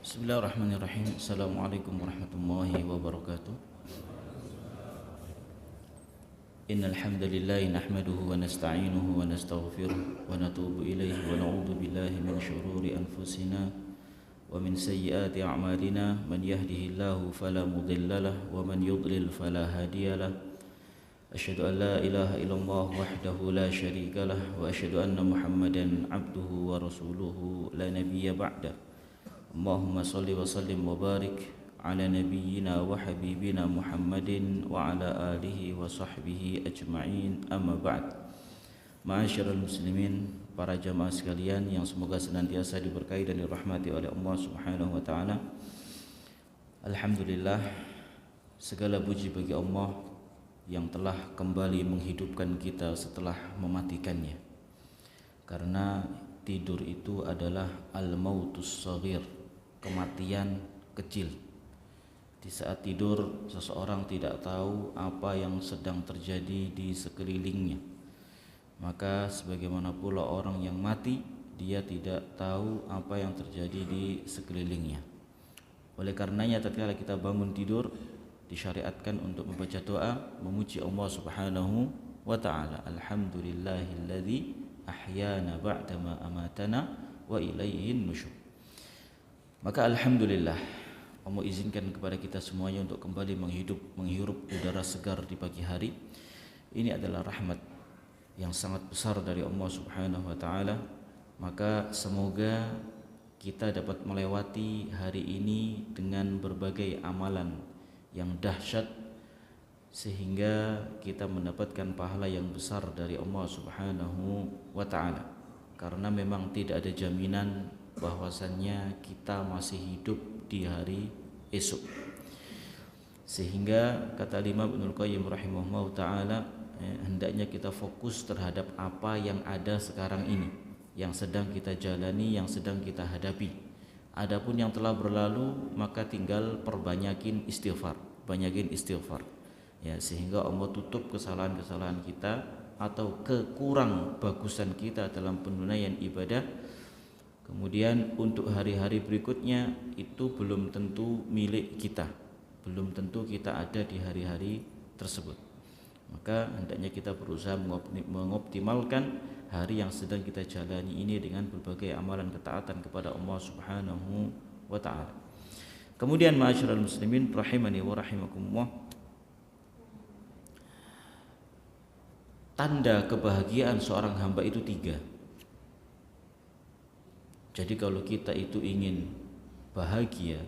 Bismillahirrahmanirrahim. Assalamualaikum warahmatullahi wabarakatuh. Innal hamdalillah nahmaduhu wa nasta'inuhu wa nastaghfiruh wa natubu ilaihi wa na'udzu billahi min shururi anfusina wa min sayyiati a'malina. Man yahdihillahu fala mudilla lahu wa man yudlil fala hadiyalah. Asyhadu an la ilaha illallah wahdahu la syarika lah wa asyhadu anna Muhammadan abduhu wa rasuluhu la nabiyya ba'da. Allahumma salli wa sallim wa barik ala nabiyyina wa habibina Muhammadin wa ala alihi wa sahbihi ajma'in, amma ba'd. Ma'asyiral muslimin, para jamaah sekalian yang semoga senantiasa diberkahi dan dirahmati oleh Allah Subhanahu wa taala. Alhamdulillah, segala puji bagi Allah yang telah kembali menghidupkan kita setelah mematikannya. Karena tidur itu adalah al-mautus shaghir, kematian kecil. Di saat tidur, seseorang tidak tahu apa yang sedang terjadi di sekelilingnya. Maka sebagaimana pula orang yang mati, dia tidak tahu apa yang terjadi di sekelilingnya. Oleh karenanya tatkala kita bangun tidur, disyariatkan untuk membaca doa memuji Allah Subhanahu wa taala. Alhamdulillahilladzi ahyana ba'dama amatana wa ilaihin nusyur. Maka alhamdulillah, Allah izinkan kepada kita semuanya untuk kembali menghirup udara segar di pagi hari. Ini adalah rahmat yang sangat besar dari Allah Subhanahu wa taala. Maka semoga kita dapat melewati hari ini dengan berbagai amalan yang dahsyat, sehingga kita mendapatkan pahala yang besar dari Allah Subhanahu wa taala. Karena memang tidak ada jaminan bahwasannya kita masih hidup di hari esok. Sehingga kata Imam Ibnul Qayyim rahimahullah taala, hendaknya kita fokus terhadap apa yang ada sekarang ini, yang sedang kita jalani, yang sedang kita hadapi. Adapun yang telah berlalu, maka tinggal perbanyakin istighfar, banyakin istighfar. Ya, sehingga Allah tutup kesalahan-kesalahan kita atau kekurang bagusan kita dalam penunaian ibadah. Kemudian untuk hari-hari berikutnya itu belum tentu milik kita, belum tentu kita ada di hari-hari tersebut. Maka hendaknya kita berusaha mengoptimalkan hari yang sedang kita jalani ini dengan berbagai amalan ketaatan kepada Allah Subhanahu wa taala. Kemudian ma'asyiral muslimin rahimani wa rahimakumullah, tanda kebahagiaan seorang hamba itu 3. Jadi kalau kita itu ingin bahagia,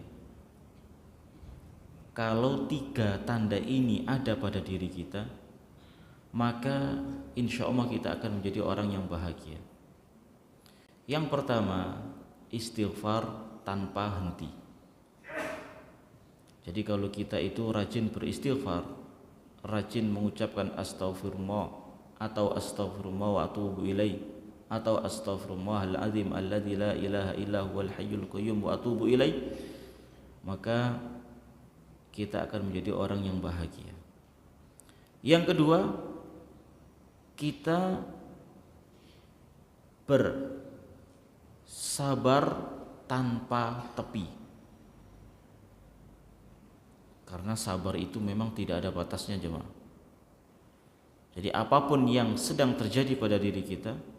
kalau 3 tanda ini ada pada diri kita, maka insya Allah kita akan menjadi orang yang bahagia. Yang pertama, istighfar tanpa henti. Jadi kalau kita itu rajin beristighfar, rajin mengucapkan astaghfirullah atau astaghfirullah wa atubu ilaih, atau astaghfirullahal azim alladzi la ilaha illa huwal hayyul qayyum wa atubu ilaih, maka kita akan menjadi orang yang bahagia. Yang kedua, kita bersabar tanpa tepi. Karena sabar itu memang tidak ada batasnya, jemaah. Jadi apapun yang sedang terjadi pada diri kita,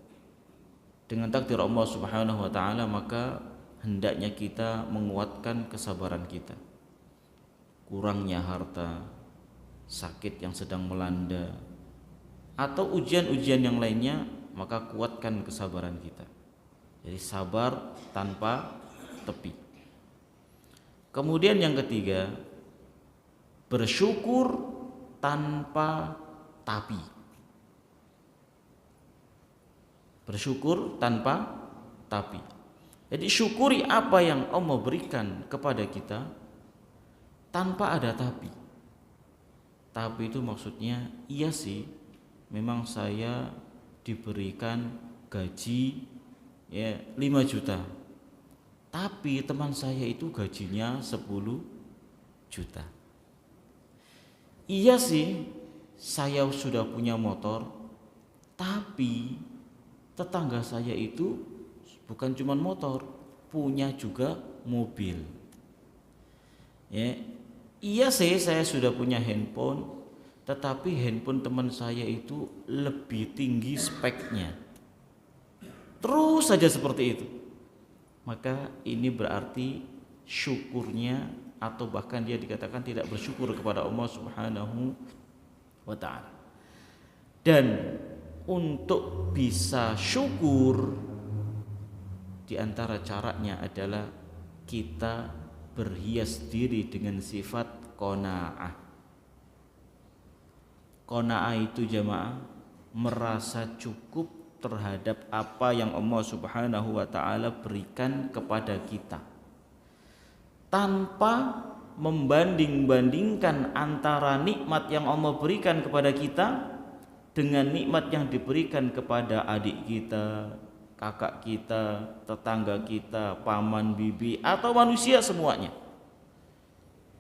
dengan takdir Allah Subhanahu wa taala, maka hendaknya kita menguatkan kesabaran kita. Kurangnya harta, sakit yang sedang melanda, atau ujian-ujian yang lainnya, maka kuatkan kesabaran kita. Jadi sabar tanpa tepi. Kemudian yang ketiga, bersyukur tanpa tapi. Bersyukur tanpa tapi. Jadi syukuri apa yang Allah berikan kepada kita tanpa ada tapi. Tapi itu maksudnya, iya sih, memang saya diberikan gaji 5 juta. Tapi teman saya itu gajinya 10 juta. Iya sih, saya sudah punya motor, tapi tetangga saya itu bukan cuma motor, punya juga mobil. Ya, iya sih saya sudah punya handphone, tetapi handphone teman saya itu lebih tinggi speknya. Terus saja seperti itu. Maka ini berarti syukurnya atau bahkan dia dikatakan tidak bersyukur kepada Allah Subhanahu wa taala. Dan untuk bisa syukur di antara caranya adalah kita berhias diri dengan sifat qanaah. Qanaah itu jamaah merasa cukup terhadap apa yang Allah Subhanahu wa taala berikan kepada kita, tanpa membanding-bandingkan antara nikmat yang Allah berikan kepada kita dengan nikmat yang diberikan kepada adik kita, kakak kita, tetangga kita, paman, bibi, atau manusia semuanya.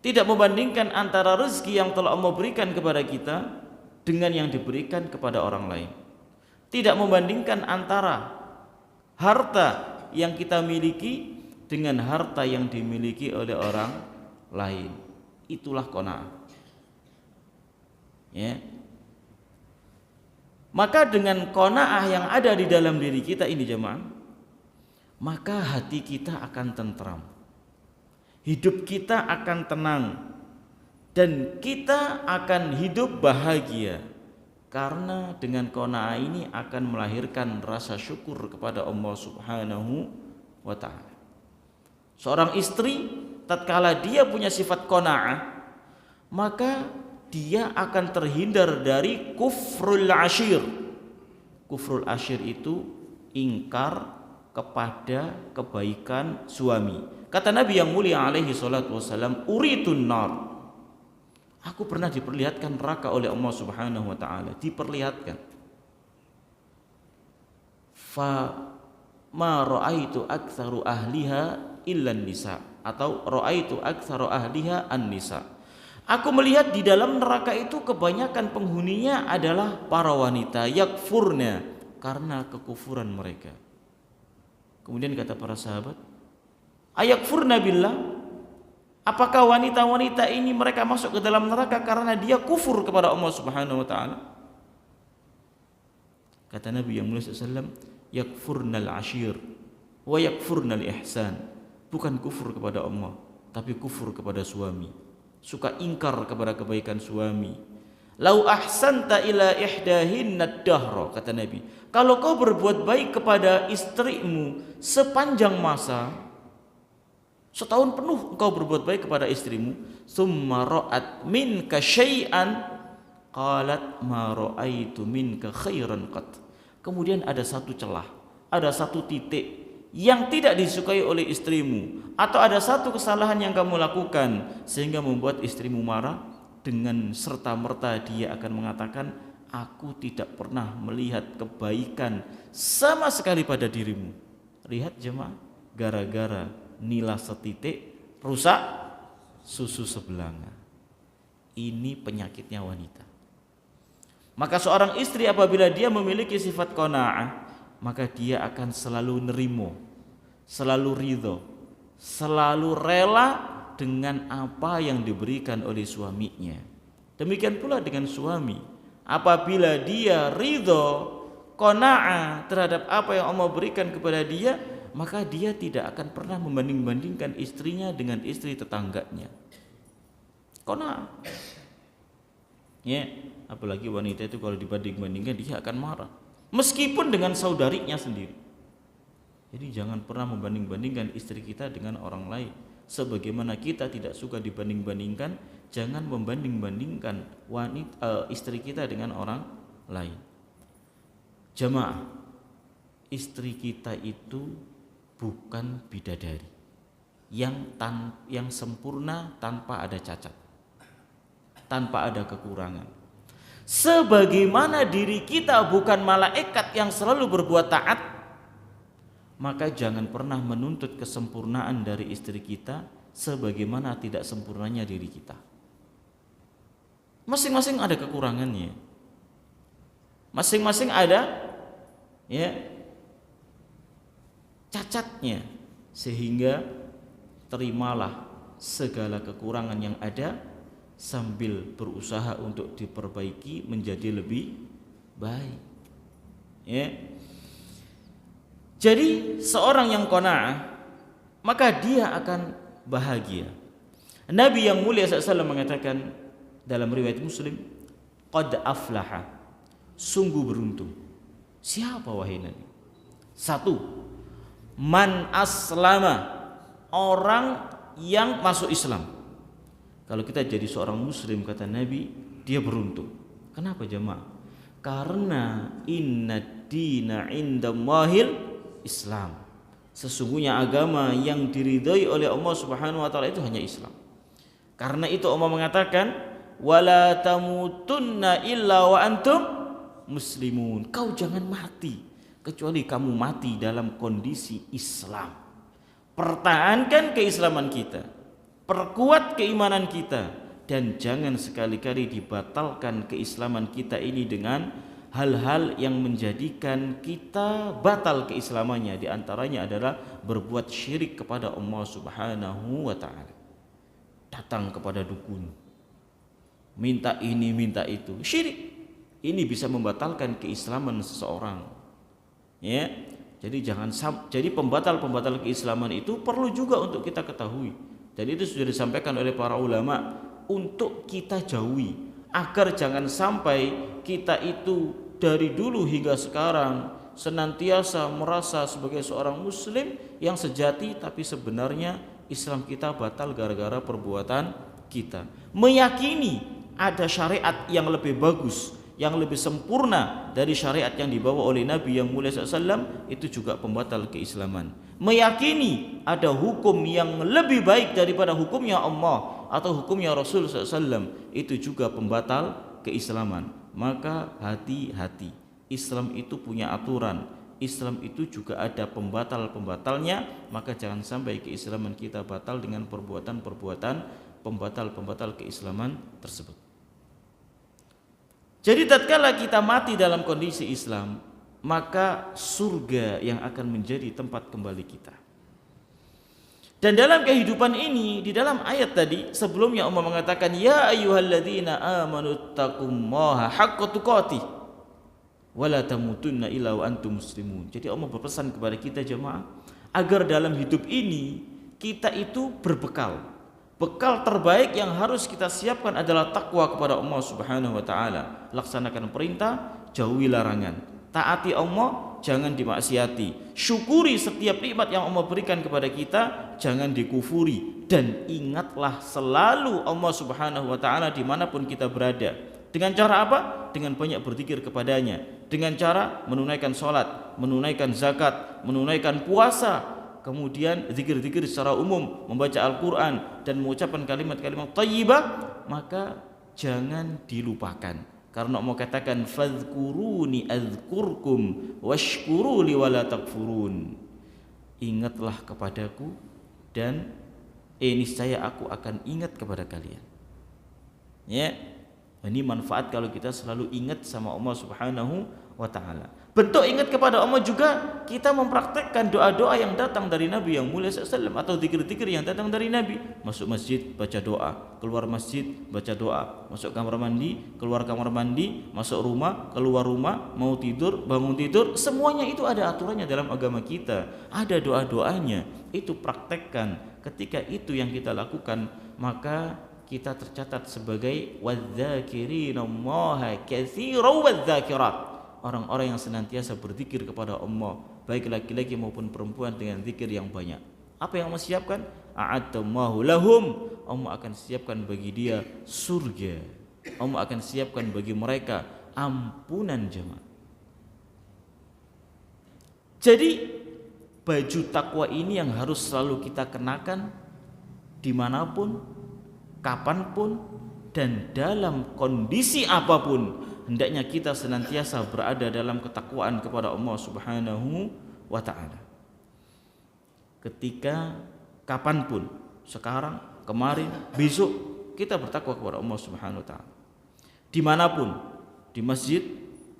Tidak membandingkan antara rezeki yang telah Allah berikan kepada kita dengan yang diberikan kepada orang lain. Tidak membandingkan antara harta yang kita miliki dengan harta yang dimiliki oleh orang lain. Itulah qanaah. Ya. Maka dengan qanaah yang ada di dalam diri kita ini jemaah, maka hati kita akan tentram, hidup kita akan tenang, dan kita akan hidup bahagia. Karena dengan qanaah ini akan melahirkan rasa syukur kepada Allah Subhanahu wa ta'ala. Seorang istri tatkala dia punya sifat qanaah, maka dia akan terhindar dari kufrul ashir. Kufrul ashir itu ingkar kepada kebaikan suami. Kata Nabi yang mulia alaihi salatu wassalam, uritun nar. Aku pernah diperlihatkan neraka oleh Allah Subhanahu wa taala, diperlihatkan. Fa ma raaitu aktsaru ahliha illa nisa, atau raaitu aktsaru ahliha an-nisa. Aku melihat di dalam neraka itu kebanyakan penghuninya adalah para wanita, yakfurna, karena kekufuran mereka. Kemudian kata para sahabat, ayakfurna billah, apakah wanita-wanita ini mereka masuk ke dalam neraka karena dia kufur kepada Allah Subhanahu wa taala? Kata Nabi yang mulia sallallahu alaihi wasallam, yakfurnal ashir wa yakfurnal ihsan. Bukan kufur kepada Allah, tapi kufur kepada suami. Suka ingkar kepada kebaikan suami. Lau ahsanta ila ihdahinna dahra, kata Nabi, kalau kau berbuat baik kepada istrimu sepanjang masa, setahun penuh engkau berbuat baik kepada istrimu, summa ra'at minka syai'an qalat ma ra'aitu minka khairan qat. Kemudian ada satu celah, ada satu titik yang tidak disukai oleh istrimu, atau ada satu kesalahan yang kamu lakukan sehingga membuat istrimu marah, dengan serta-merta dia akan mengatakan, aku tidak pernah melihat kebaikan sama sekali pada dirimu. Lihat jemaah, gara-gara nila setitik rusak susu sebelanga. Ini penyakitnya wanita. Maka seorang istri apabila dia memiliki sifat qanaah, maka dia akan selalu nerimo, selalu ridho, selalu rela dengan apa yang diberikan oleh suaminya. Demikian pula dengan suami, apabila dia ridho, qanaah terhadap apa yang Allah berikan kepada dia, maka dia tidak akan pernah membanding-bandingkan istrinya dengan istri tetangganya. Qanaah. Ya, apalagi wanita itu kalau dibanding-bandingkan dia akan marah, meskipun dengan saudarinya sendiri. Jadi jangan pernah membanding-bandingkan istri kita dengan orang lain. Sebagaimana kita tidak suka dibanding-bandingkan, jangan membanding-bandingkan istri kita dengan orang lain. Jamaah, istri kita itu bukan bidadari yang sempurna tanpa ada cacat, tanpa ada kekurangan. Sebagaimana diri kita bukan malaikat yang selalu berbuat taat, maka jangan pernah menuntut kesempurnaan dari istri kita sebagaimana tidak sempurnanya diri kita. Masing-masing ada kekurangannya. Masing-masing ada cacatnya. Sehingga terimalah segala kekurangan yang ada sambil berusaha untuk diperbaiki menjadi lebih baik. Ya. Jadi seorang yang qanaah maka dia akan bahagia. Nabi yang mulia SAW mengatakan dalam riwayat Muslim, qad aflaha, sungguh beruntung. Siapa wahai Nabi? Satu, man aslama, orang yang masuk Islam. Kalau kita jadi seorang muslim kata Nabi, dia beruntung. Kenapa jemaah? Karena inna dina indallahil Islam. Sesungguhnya agama yang diridhai oleh Allah Subhanahu wa taala itu hanya Islam. Karena itu Allah mengatakan wala tamutunna illa wa antum muslimun. Kau jangan mati kecuali kamu mati dalam kondisi Islam. Pertahankan keislaman kita, perkuat keimanan kita, dan jangan sekali-kali dibatalkan keislaman kita ini dengan hal-hal yang menjadikan kita batal keislamannya. Di antaranya adalah berbuat syirik kepada Allah Subhanahu wa taala. Datang kepada dukun, minta ini minta itu, syirik. Ini bisa membatalkan keislaman seseorang. Ya. Jadi pembatal-pembatal keislaman itu perlu juga untuk kita ketahui. Dan itu sudah disampaikan oleh para ulama untuk kita jauhi, agar jangan sampai kita itu dari dulu hingga sekarang senantiasa merasa sebagai seorang muslim yang sejati, tapi sebenarnya Islam kita batal gara-gara perbuatan kita. Meyakini ada syariat yang lebih bagus, yang lebih sempurna dari syariat yang dibawa oleh Nabi yang mulia SAW, itu juga pembatal keislaman. Meyakini ada hukum yang lebih baik daripada hukumnya Allah atau hukumnya Rasul SAW, itu juga pembatal keislaman. Maka hati-hati, Islam itu punya aturan, Islam itu juga ada pembatal-pembatalnya. Maka jangan sampai keislaman kita batal dengan perbuatan-perbuatan pembatal-pembatal keislaman tersebut. Jadi tatkala kita mati dalam kondisi Islam, maka surga yang akan menjadi tempat kembali kita. Dan dalam kehidupan ini, di dalam ayat tadi sebelumnya Allah mengatakan ya ayyuhalladzina amanu taqullaha haqqa tuqatih wa la tamutunna illa wa antum muslimun. Jadi Allah berpesan kepada kita jemaah agar dalam hidup ini kita itu berbekal. Bekal terbaik yang harus kita siapkan adalah takwa kepada Allah Subhanahu wa taala. Laksanakan perintah, jauhi larangan. Taati Allah, jangan dimaksiati. Syukuri setiap nikmat yang Allah berikan kepada kita, jangan dikufuri. Dan ingatlah selalu Allah Subhanahu wa taala dimanapun kita berada. Dengan cara apa? Dengan banyak berzikir kepadanya. Dengan cara menunaikan sholat, menunaikan zakat, menunaikan puasa, kemudian zikir-zikir secara umum, membaca Al-Quran dan mengucapkan kalimat-kalimat thayyibah, maka jangan dilupakan. Karena Allah katakan fadhkuruni adzkurkum washkuruli wala takfurun. Ingatlah kepadaku dan niscaya aku akan ingat kepada kalian. Ya. Ini manfaat kalau kita selalu ingat sama Allah Subhanahu wa taala. Bentuk ingat kepada Allah juga kita mempraktekkan doa-doa yang datang dari Nabi yang mulia SAW atau zikir-zikir yang datang dari Nabi. Masuk masjid baca doa, keluar masjid baca doa, masuk kamar mandi, keluar kamar mandi, masuk rumah, keluar rumah, mau tidur, bangun tidur, semuanya itu ada aturannya dalam agama kita. Ada doa-doanya. Itu praktekkan. Ketika itu yang kita lakukan, maka kita tercatat sebagai wadzakirin-allaha katsiran wadzakirat, orang-orang yang senantiasa berzikir kepada Allah, baik laki-laki maupun perempuan dengan zikir yang banyak. Apa yang Allah siapkan? A'adallahu lahum, Allah akan siapkan bagi dia surga. Allah akan siapkan bagi mereka ampunan jemaah. Jadi baju takwa ini yang harus selalu kita kenakan dimanapun, kapanpun, dan dalam kondisi apapun. Hendaknya kita senantiasa berada dalam ketakwaan kepada Allah Subhanahu wa ta'ala. Ketika kapanpun, sekarang, kemarin, besok, kita bertakwa kepada Allah Subhanahu wa ta'ala. Dimanapun, di masjid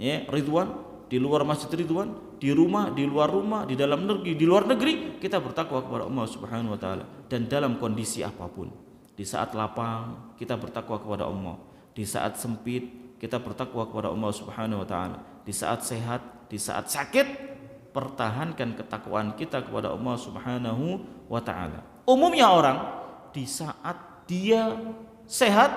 ya, Ridwan, di luar masjid Ridwan, di rumah, di luar rumah, di dalam negeri, di luar negeri, kita bertakwa kepada Allah Subhanahu wa taala. Dan dalam kondisi apapun, di saat lapang kita bertakwa kepada Allah, di saat sempit kita bertakwa kepada Allah Subhanahu wa taala, di saat sehat, di saat sakit, pertahankan ketakwaan kita kepada Allah Subhanahu wa taala. Umumnya orang di saat dia sehat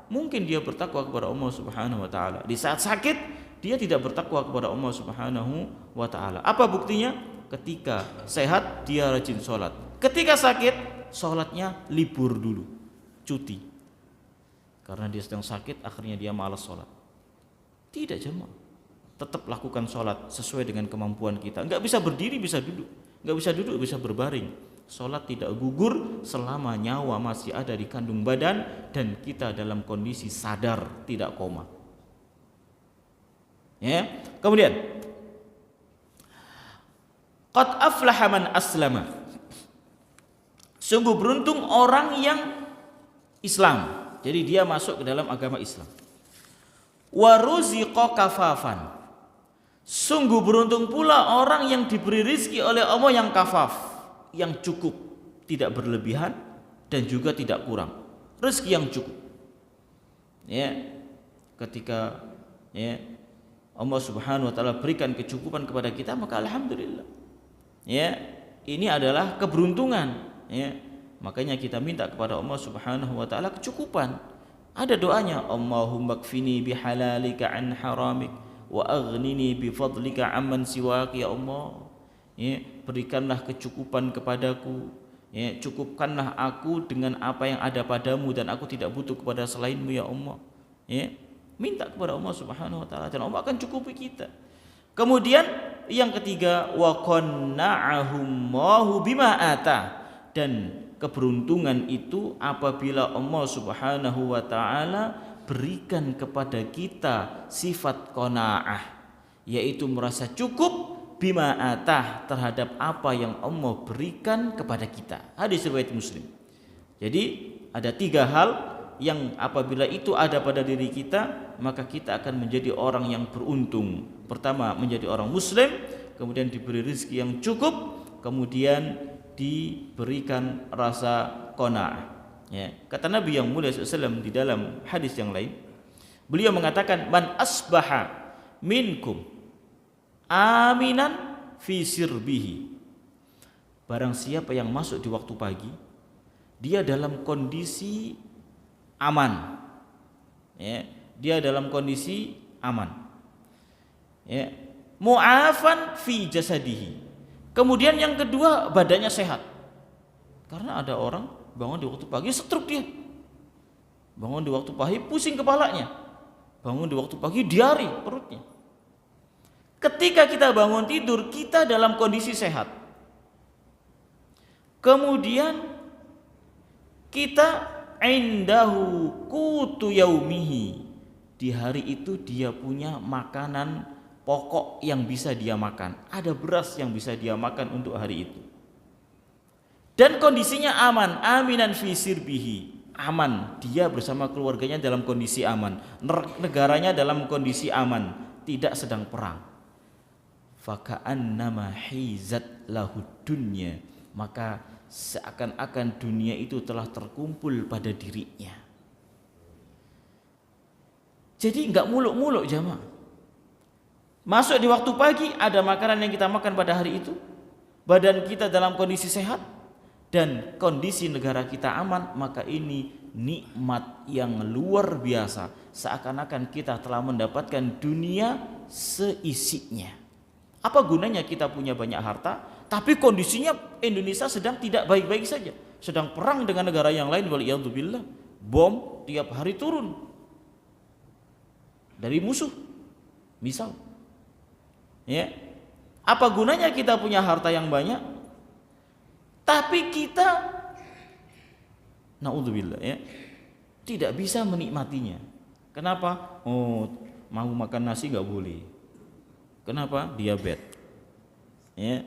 mungkin dia bertakwa kepada Allah Subhanahu wa taala. Di saat sakit dia tidak bertakwa kepada Allah Subhanahu wa taala. Apa buktinya? Ketika sehat dia rajin sholat. Ketika sakit sholatnya libur dulu, cuti. Karena dia sedang sakit akhirnya dia malas sholat. Tidak jemaah. Tetap lakukan sholat sesuai dengan kemampuan kita. Enggak bisa berdiri bisa duduk, enggak bisa duduk bisa berbaring. Sholat tidak gugur selama nyawa masih ada di kandung badan dan kita dalam kondisi sadar, tidak koma. Ya. Kemudian qad aflaha man aslama. Sungguh beruntung orang yang Islam. Jadi dia masuk ke dalam agama Islam. Wa ruziqa kafafan. Sungguh beruntung pula orang yang diberi rizki oleh Allah yang kafaf, yang cukup, tidak berlebihan dan juga tidak kurang. Rezeki yang cukup. Ya. Ketika ya Allah Subhanahu wa taala berikan kecukupan kepada kita, maka alhamdulillah. Ya, ini adalah keberuntungan, ya. Makanya kita minta kepada Allah Subhanahu wa taala kecukupan. Ada doanya, Allahumma kfini bihalalika an haramik wa aghnini bifadlika amman siwak, ya Allah. Ya, berikanlah kecukupan kepadaku, ya, cukupkanlah aku dengan apa yang ada padamu dan aku tidak butuh kepada selainmu, ya Allah. Ya, minta kepada Allah Subhanahu wa taala dan Allah akan cukupi kita. Kemudian yang ketiga, wa qanna'ahumullahu bima ata. Dan keberuntungan itu apabila Allah Subhanahu wa taala berikan kepada kita sifat qanaah, yaitu merasa cukup bima atah, terhadap apa yang Allah berikan kepada kita. Hadis riwayat Muslim. Jadi ada 3 hal yang apabila itu ada pada diri kita, maka kita akan menjadi orang yang beruntung. Pertama, menjadi orang muslim, kemudian diberi rezeki yang cukup, kemudian diberikan rasa qanaah. Ya, kata Nabi yang mulia SAW di dalam hadis yang lain, beliau mengatakan, man asbaha minkum aminan fi sirbihi. Barang siapa yang masuk di waktu pagi, dia dalam kondisi aman, ya, dia dalam kondisi aman, ya, mu'afan fi jasadihi. Kemudian yang kedua, badannya sehat. Karena ada orang bangun di waktu pagi stroke dia, bangun di waktu pagi pusing kepalanya, bangun di waktu pagi diare perutnya. Ketika kita bangun tidur, kita dalam kondisi sehat. Kemudian kita indahu qutu yaumihi. Di hari itu dia punya makanan pokok yang bisa dia makan. Ada beras yang bisa dia makan untuk hari itu. Dan kondisinya aman, aminan fi sirbihi. Aman, dia bersama keluarganya dalam kondisi aman. Negaranya dalam kondisi aman, tidak sedang perang. Faka'annama hizat lahu dunya. Maka seakan-akan dunia itu telah terkumpul pada dirinya. Jadi enggak muluk-muluk jamaah. Masuk di waktu pagi, ada makanan yang kita makan pada hari itu, badan kita dalam kondisi sehat, dan kondisi negara kita aman, maka ini nikmat yang luar biasa. Seakan-akan kita telah mendapatkan dunia seisinya. Apa gunanya kita punya banyak harta, tapi kondisinya Indonesia sedang tidak baik-baik saja, sedang perang dengan negara yang lain, waliyadzubillah, bom tiap hari turun dari musuh, misal. Ya, apa gunanya kita punya harta yang banyak, tapi kita, naudzubillah, ya, tidak bisa menikmatinya. Kenapa? Oh, mau makan nasi nggak boleh. Kenapa? Diabetes. Ya,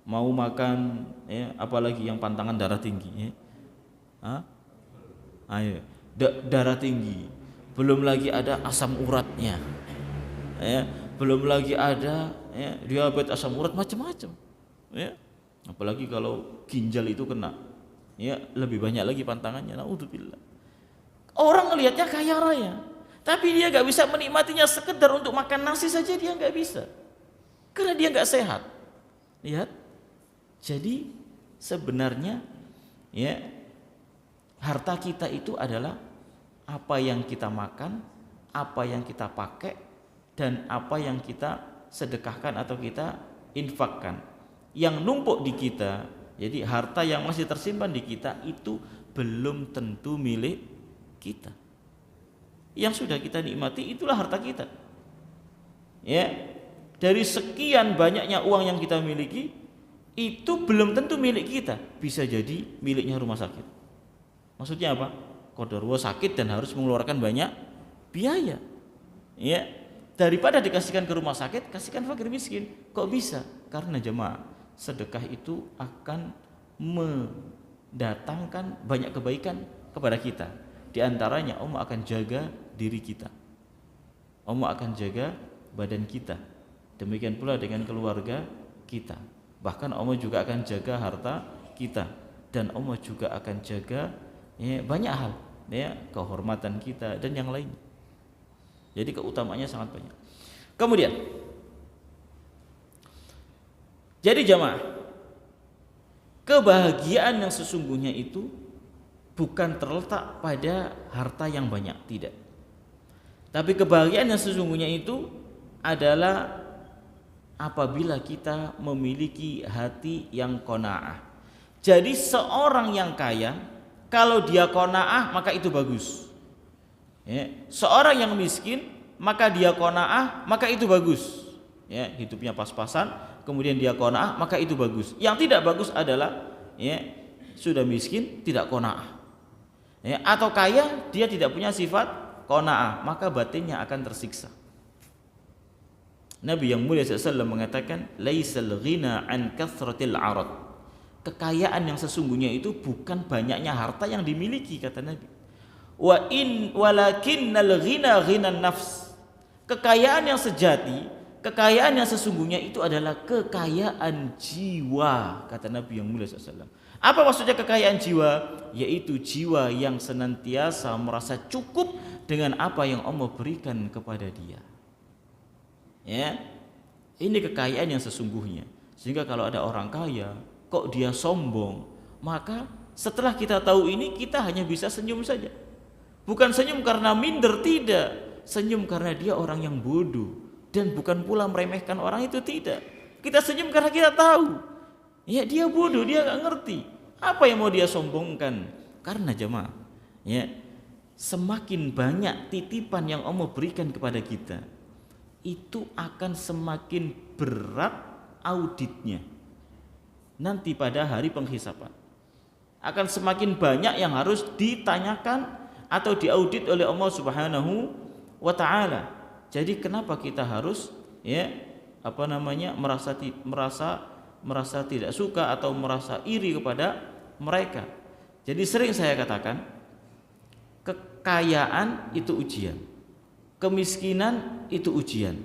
mau makan, ya, apalagi yang pantangan darah tinggi, ya. Ayo, darah tinggi. Belum lagi ada asam uratnya, ya. Belum lagi ada ya, diabetes, asam urat, macam-macam. Ya. Apalagi kalau ginjal itu kena, ya lebih banyak lagi pantangannya. Naudzubillah. Orang ngelihatnya kaya raya, tapi dia nggak bisa menikmatinya, sekedar untuk makan nasi saja dia nggak bisa, karena dia nggak sehat. Lihat, jadi sebenarnya ya harta kita itu adalah apa yang kita makan, apa yang kita pakai, dan apa yang kita sedekahkan atau kita infakkan. Yang numpuk di kita, jadi harta yang masih tersimpan di kita itu belum tentu milik kita. Yang sudah kita nikmati itulah harta kita. Ya, dari sekian banyaknya uang yang kita miliki, itu belum tentu milik kita, bisa jadi miliknya rumah sakit. Maksudnya apa? Qadarullah sakit dan harus mengeluarkan banyak biaya. Ya, daripada dikasihkan ke rumah sakit, kasihkan fakir miskin. Kok bisa? Karena jemaah, sedekah itu akan mendatangkan banyak kebaikan kepada kita. Di antaranya Allah akan jaga diri kita, Allah akan jaga badan kita, demikian pula dengan keluarga kita. Bahkan Allah juga akan jaga harta kita, dan Allah juga akan jaga ya, banyak hal, ya, kehormatan kita dan yang lain. Jadi keutamaannya sangat banyak. Kemudian, jadi jamaah, kebahagiaan yang sesungguhnya itu bukan terletak pada harta yang banyak, tidak. Tapi kebahagiaan yang sesungguhnya itu adalah apabila kita memiliki hati yang qanaah. Jadi seorang yang kaya, kalau dia qanaah maka itu bagus. Ya, seorang yang miskin maka dia qanaah maka itu bagus. Ya, hidupnya pas-pasan, kemudian dia qanaah maka itu bagus. Yang tidak bagus adalah ya, sudah miskin tidak qanaah. Ya, atau kaya dia tidak punya sifat qanaah, maka batinnya akan tersiksa. Nabi yang mulia SAW mengatakan, laisal ghina an kathratil arad. Kekayaan yang sesungguhnya itu bukan banyaknya harta yang dimiliki, kata Nabi. Walakinnal ghina ghinan nafs. Kekayaan yang sejati, kekayaan yang sesungguhnya itu adalah kekayaan jiwa, kata Nabi yang mulia SAW. Apa maksudnya kekayaan jiwa? Yaitu jiwa yang senantiasa merasa cukup dengan apa yang Allah berikan kepada dia. Ya, ini kekayaan yang sesungguhnya. Sehingga kalau ada orang kaya, kok dia sombong, maka setelah kita tahu ini, kita hanya bisa senyum saja. Bukan senyum karena minder, tidak. Senyum karena dia orang yang bodoh, dan bukan pula meremehkan orang itu, tidak. Kita senyum karena kita tahu, ya dia bodoh, dia gak ngerti apa yang mau dia sombongkan. Karena jemaah, ya, semakin banyak titipan yang Allah berikan kepada kita, itu akan semakin berat auditnya. Nanti pada hari penghisaban akan semakin banyak yang harus ditanyakan atau diaudit oleh Allah Subhanahu wa taala. Jadi kenapa kita harus ya merasa tidak suka atau merasa iri kepada mereka? Jadi sering saya katakan, kekayaan itu ujian, kemiskinan itu ujian.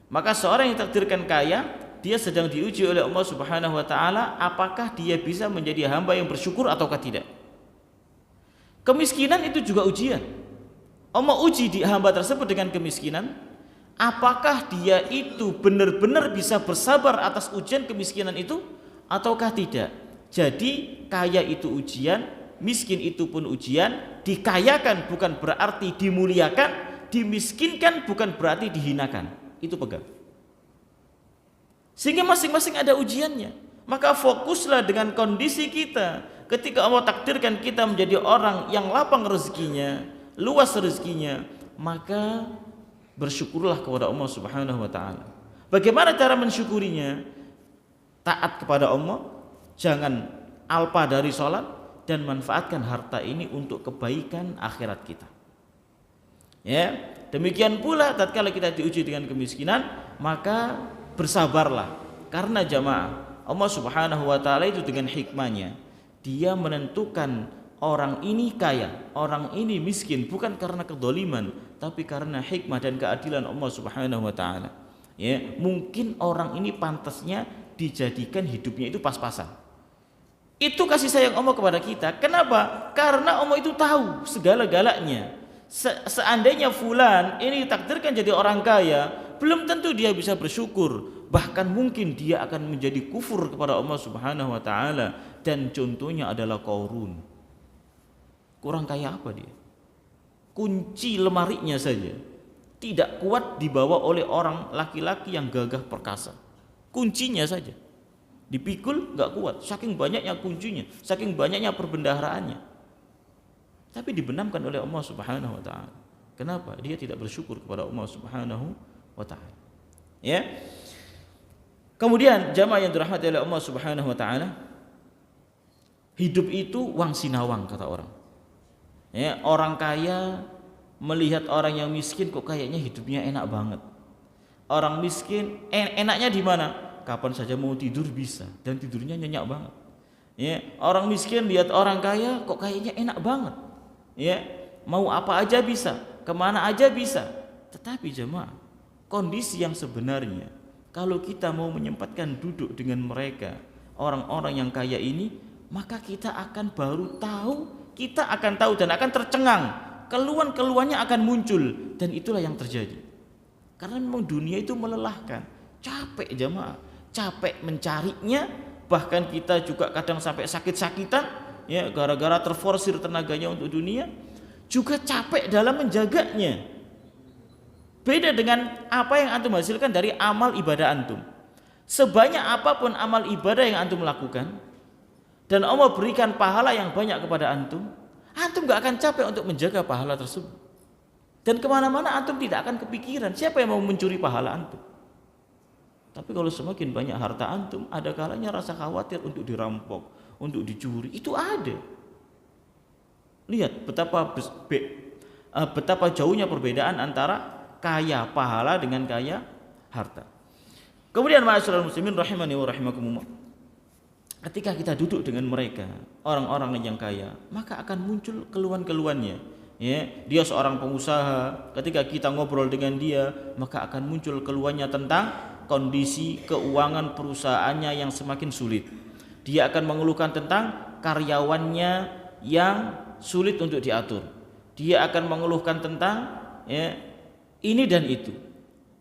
Maka seorang yang takdirkan kaya, dia sedang diuji oleh Allah Subhanahu wa taala, apakah dia bisa menjadi hamba yang bersyukur ataukah tidak. Kemiskinan itu juga ujian. Allah uji di hamba tersebut dengan kemiskinan, apakah dia itu benar-benar bisa bersabar atas ujian kemiskinan itu ataukah tidak. Jadi kaya itu ujian, miskin itu pun ujian. Dikayakan bukan berarti dimuliakan, dimiskinkan bukan berarti dihinakan. Itu pegang. Sehingga masing-masing ada ujiannya. Maka fokuslah dengan kondisi kita. Ketika Allah takdirkan kita menjadi orang yang lapang rezekinya, luas rezekinya, maka bersyukurlah kepada Allah Subhanahu wa taala. Bagaimana cara mensyukurinya? Taat kepada Allah, jangan alpa dari sholat, dan manfaatkan harta ini untuk kebaikan akhirat kita. Ya, demikian pula tatkala kita diuji dengan kemiskinan, maka bersabarlah. Karena jamaah, Allah Subhanahu wa taala itu dengan hikmahnya, Dia menentukan orang ini kaya, orang ini miskin bukan karena kedoliman, tapi karena hikmah dan keadilan Allah Subhanahu wa taala. Ya, mungkin orang ini pantasnya dijadikan hidupnya itu pas-pasan. Itu kasih sayang Allah kepada kita. Kenapa? Karena Allah itu tahu segala-galanya. Seandainya fulan ini ditakdirkan jadi orang kaya, belum tentu dia bisa bersyukur. Bahkan mungkin dia akan menjadi kufur kepada Allah Subhanahu wa taala. Dan contohnya adalah Qarun. Kurang kaya apa dia? Kunci lemarinya saja tidak kuat dibawa oleh orang laki-laki yang gagah perkasa. Kuncinya saja dipikul nggak kuat, saking banyaknya kuncinya, saking banyaknya perbendaharaannya. Tapi dibenamkan oleh Allah Subhanahu wa taala. Kenapa? Dia tidak bersyukur kepada Allah Subhanahu wa taala. Ya. Kemudian jamaah yang dirahmati oleh Allah Subhanahu wa taala, hidup itu wang sinawang kata orang. Ya, orang kaya melihat orang yang miskin kok kayaknya hidupnya enak banget. Orang miskin enaknya di mana? Kapan saja mau tidur bisa dan tidurnya nyenyak banget. Ya, orang miskin lihat orang kaya kok kayaknya enak banget. Ya, mau apa aja bisa, kemana aja bisa. Tetapi jemaah, kondisi yang sebenarnya kalau kita mau menyempatkan duduk dengan mereka, orang-orang yang kaya ini, maka kita akan baru tahu, kita akan tahu dan akan tercengang. Keluhan-keluhannya akan muncul dan itulah yang terjadi. Karena memang dunia itu melelahkan, capek jemaah, capek mencarinya, bahkan kita juga kadang sampai sakit-sakitan ya gara-gara terforsir tenaganya untuk dunia, juga capek dalam menjaganya. Beda dengan apa yang antum hasilkan dari amal ibadah antum. Sebanyak apapun amal ibadah yang antum lakukan dan Allah berikan pahala yang banyak kepada antum, antum gak akan capek untuk menjaga pahala tersebut. Dan kemana-mana antum tidak akan kepikiran siapa yang mau mencuri pahala antum. Tapi kalau semakin banyak harta antum, ada kalanya rasa khawatir untuk dirampok, untuk dicuri, itu ada. Lihat betapa jauhnya perbedaan antara kaya pahala dengan kaya harta. Kemudian ma'asyiral muslimin rahimani wa rahimakumullah, ketika kita duduk dengan mereka, orang-orang yang kaya, maka akan muncul keluhan-keluhannya. Ya, dia seorang pengusaha, ketika kita ngobrol dengan dia, maka akan muncul keluhannya tentang kondisi keuangan perusahaannya yang semakin sulit. Dia akan mengeluhkan tentang karyawannya yang sulit untuk diatur. Dia akan mengeluhkan tentang ya, ini dan itu.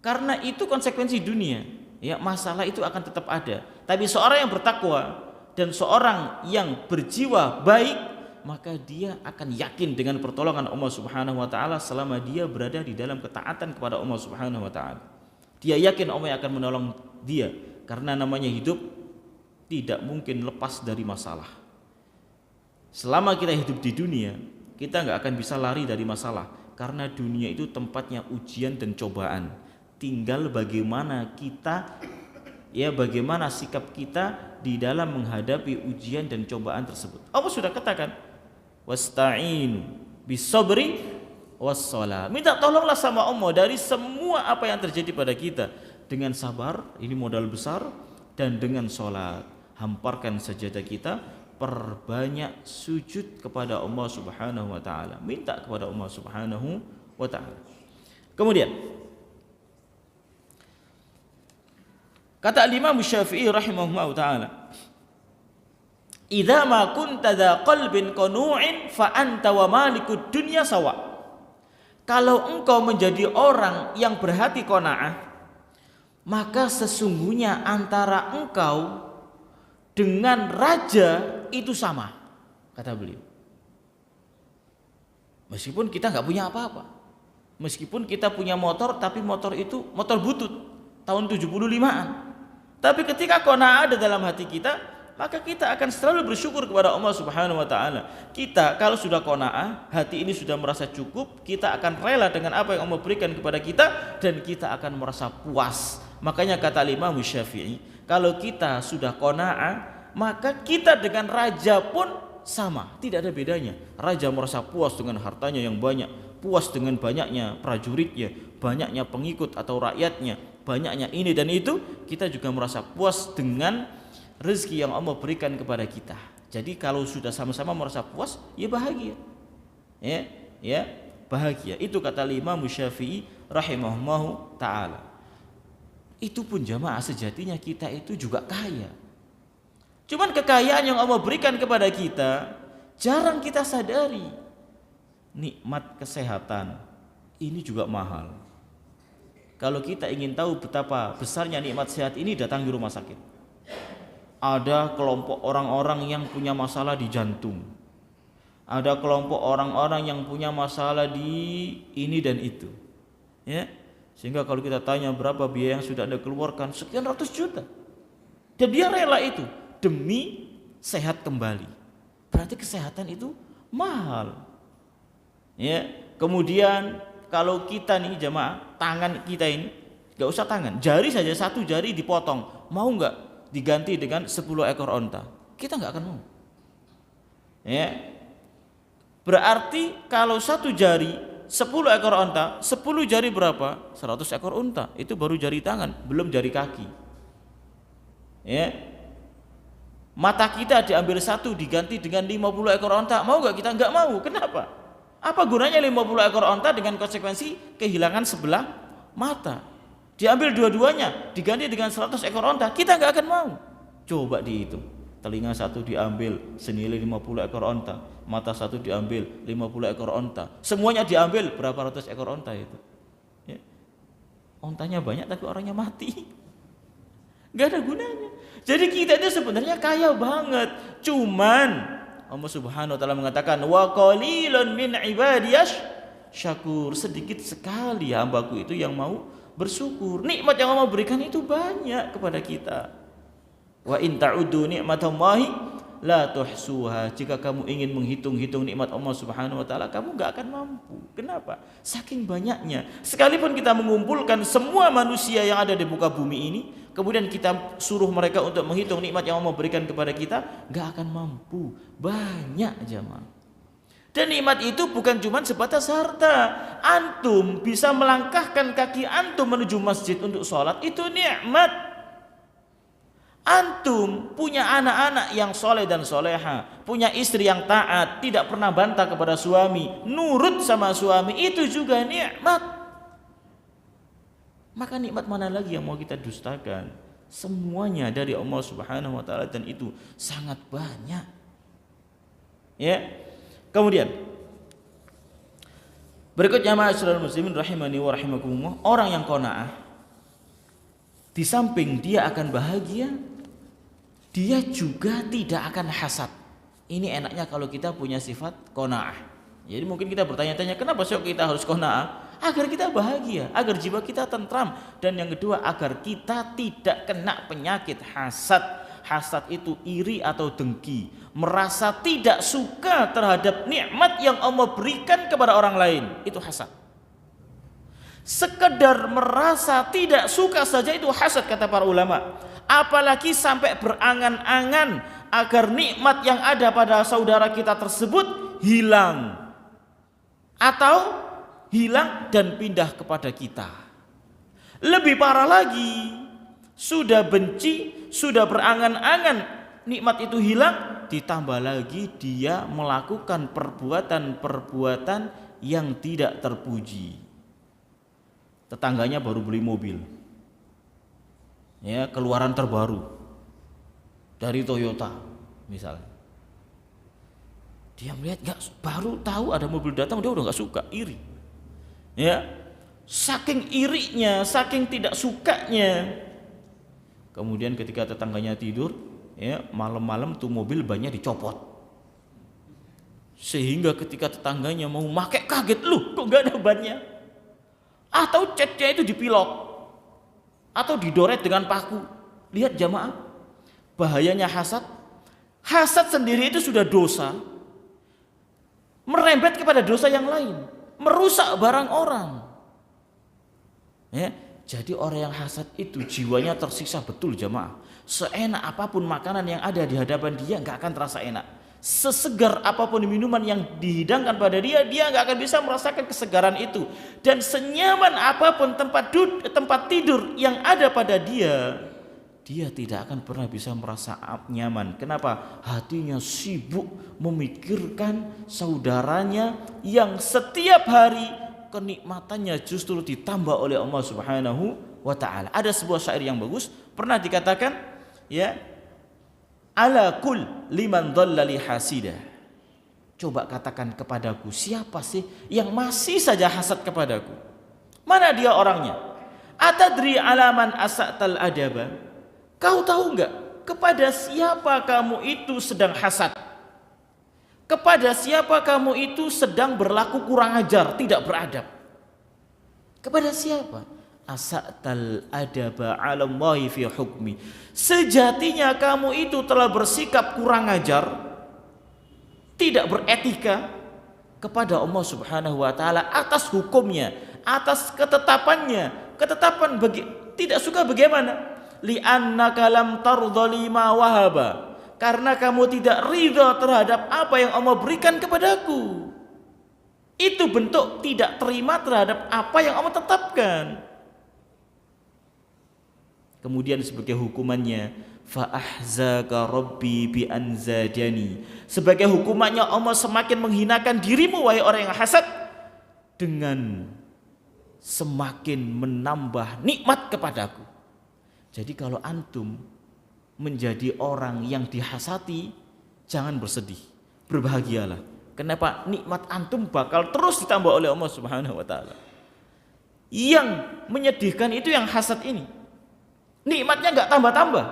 Karena itu konsekuensi dunia. Ya, masalah itu akan tetap ada. Tapi seorang yang bertakwa dan seorang yang berjiwa baik, maka dia akan yakin dengan pertolongan Allah Subhanahu wa taala selama dia berada di dalam ketaatan kepada Allah Subhanahu wa taala. Dia yakin Allah akan menolong dia karena namanya hidup tidak mungkin lepas dari masalah. Selama kita hidup di dunia, kita nggak akan bisa lari dari masalah karena dunia itu tempatnya ujian dan cobaan. Tinggal bagaimana kita bagaimana sikap kita di dalam menghadapi ujian dan cobaan tersebut. Allah sudah katakan, wasta'inu bisabri wassalah. Minta tolonglah sama Allah dari semua apa yang terjadi pada kita dengan sabar, ini modal besar, dan dengan salat. Hamparkan sajadah kita, perbanyak sujud kepada Allah Subhanahu wa taala. Minta kepada Allah Subhanahu wa taala. Kemudian kata Imam Syafi'i rahimahullah taala, idza ma kunta dza qalbin qanu'in fa anta wa malikud dunya sawa. Kalau engkau menjadi orang yang berhati qanaah, maka sesungguhnya antara engkau dengan raja itu sama, kata beliau. Meskipun kita nggak punya apa-apa, meskipun kita punya motor, tapi motor itu motor butut tahun 75-an. Tapi ketika qanaah ada dalam hati kita, maka kita akan selalu bersyukur kepada Allah Subhanahu wa taala. Kita kalau sudah qanaah, hati ini sudah merasa cukup, kita akan rela dengan apa yang Allah berikan kepada kita dan kita akan merasa puas. Makanya kata Imam Syafi'i, kalau kita sudah qanaah, maka kita dengan raja pun sama, tidak ada bedanya. Raja merasa puas dengan hartanya yang banyak, puas dengan banyaknya prajuritnya, banyaknya pengikut atau rakyatnya, banyaknya ini dan itu, kita juga merasa puas dengan rezeki yang Allah berikan kepada kita. Jadi kalau sudah sama-sama merasa puas, ya bahagia. Ya, bahagia. Itu kata Imam Syafi'i rahimahullahu taala. Itu pun jamaah sejatinya kita itu juga kaya. Cuman kekayaan yang Allah berikan kepada kita jarang kita sadari. Nikmat kesehatan ini juga mahal. Kalau kita ingin tahu betapa besarnya nikmat sehat ini, datang di rumah sakit. Ada kelompok orang-orang yang punya masalah di jantung. Ada kelompok orang-orang yang punya masalah di ini dan itu. Ya. Sehingga kalau kita tanya berapa biaya yang sudah Anda keluarkan, sekian ratus juta. Dan dia rela itu demi sehat kembali. Berarti kesehatan itu mahal. Ya, kemudian kalau kita nih jamaah, tangan kita ini enggak usah tangan, jari saja, satu jari dipotong, mau enggak diganti dengan 10 ekor onta? Kita enggak akan mau. Ya. Berarti kalau satu jari 10 ekor onta, 10 jari berapa? 100 ekor onta. Itu baru jari tangan, belum jari kaki. Ya. Mata kita diambil satu diganti dengan 50 ekor onta, mau gak kita? Enggak mau. Kenapa? Apa gunanya 50 ekor onta dengan konsekuensi kehilangan sebelah mata? Diambil dua-duanya diganti dengan 100 ekor onta, kita enggak akan mau. Coba dihitung. Telinga satu diambil senilai 50 ekor onta, mata satu diambil 50 ekor onta, semuanya diambil berapa ratus ekor onta itu? Ya. Ontanya banyak tapi orangnya mati. Enggak ada gunanya. Jadi kita itu sebenarnya kaya banget. Cuman Allah Subhanahu wa taala mengatakan wa qalilun min ibadiyas syakur. Sedikit sekali hambaku itu yang mau bersyukur. Nikmat yang Allah berikan itu banyak kepada kita. Wa in ta'uddu ni'matallahi la tuhsuha. Jika kamu ingin menghitung-hitung nikmat Allah Subhanahu wa taala, kamu enggak akan mampu. Kenapa? Saking banyaknya. Sekalipun kita mengumpulkan semua manusia yang ada di muka bumi ini, kemudian kita suruh mereka untuk menghitung nikmat yang Allah berikan kepada kita, enggak akan mampu. Banyak jemaah. Dan nikmat itu bukan cuma sebatas harta. Antum bisa melangkahkan kaki antum menuju masjid untuk sholat, itu nikmat. Antum punya anak-anak yang soleh dan soleha, punya istri yang taat, tidak pernah bantah kepada suami, nurut sama suami, itu juga nikmat. Maka nikmat mana lagi yang mau kita dustakan? Semuanya dari Allah Subhanahu wa taala dan itu sangat banyak. Ya. Kemudian berikutnya ma'asyiral muslimin rahimani wa rahimakumullah, orang yang qanaah di samping dia akan bahagia, dia juga tidak akan hasad. Ini enaknya kalau kita punya sifat qanaah. Jadi mungkin kita bertanya-tanya, kenapa sih kita harus qanaah? Agar kita bahagia, agar jiwa kita tentram, dan yang kedua agar kita tidak kena penyakit hasad. Hasad itu iri atau dengki, merasa tidak suka terhadap nikmat yang Allah berikan kepada orang lain, itu hasad. Sekedar merasa tidak suka saja itu hasad kata para ulama. Apalagi sampai berangan-angan agar nikmat yang ada pada saudara kita tersebut hilang, atau hilang dan pindah kepada kita. Lebih parah lagi, sudah benci, sudah berangan-angan nikmat itu hilang, ditambah lagi dia melakukan perbuatan-perbuatan yang tidak terpuji. Tetangganya baru beli mobil, ya, keluaran terbaru dari Toyota misalnya. Dia melihat, baru tahu ada mobil datang, dia udah nggak suka, iri. Ya, saking irinya, saking tidak sukanya. Kemudian ketika tetangganya tidur, ya, malam-malam tuh mobil bannya dicopot. Sehingga ketika tetangganya mau pakai, kaget, loh kok nggak ada bannya? Atau catnya itu dipilok, atau didoret dengan paku. Lihat jamaah, bahayanya hasad. Hasad sendiri itu sudah dosa, merembet kepada dosa yang lain, merusak barang orang. Ya, jadi orang yang hasad itu jiwanya tersiksa betul jamaah. Seenak apapun makanan yang ada di hadapan dia nggak akan terasa enak. Sesegar apapun minuman yang dihidangkan pada dia, dia nggak akan bisa merasakan kesegaran itu. Dan senyaman apapun tempat tidur yang ada pada dia, dia tidak akan pernah bisa merasa nyaman. Kenapa? Hatinya sibuk memikirkan saudaranya yang setiap hari kenikmatannya justru ditambah oleh Allah Subhanahu wa ta'ala. Ada sebuah syair yang bagus pernah dikatakan, ya, ala kul liman dhalla li hasida. Coba katakan kepadaku, siapa sih yang masih saja hasad kepadaku? Mana dia orangnya? Atadri alaman asa'tal adaba? Kau tahu enggak kepada siapa kamu itu sedang hasad? Kepada siapa kamu itu sedang berlaku kurang ajar, tidak beradab? Kepada siapa? Asa'tal adaba 'ala Allahi fi hukmi. Sejatinya kamu itu telah bersikap kurang ajar, tidak beretika kepada Allah Subhanahu wa taala atas hukumnya, atas ketetapannya. Ketetapan tidak suka bagaimana? Li'annaka lam tardha lima wahaba. Karena kamu tidak ridha terhadap apa yang Allah berikan kepadaku. Itu bentuk tidak terima terhadap apa yang Allah tetapkan. Kemudian sebagai hukumannya, fa ahzaka rabbi bi anzadani. Sebagai hukumannya Allah semakin menghinakan dirimu wahai orang yang hasad dengan semakin menambah nikmat kepadaku. Jadi kalau antum menjadi orang yang dihasati, jangan bersedih, berbahagialah. Kenapa? Nikmat antum bakal terus ditambah oleh Allah Subhanahu wa taala. Yang menyedihkan itu yang hasad ini. Nikmatnya enggak tambah-tambah.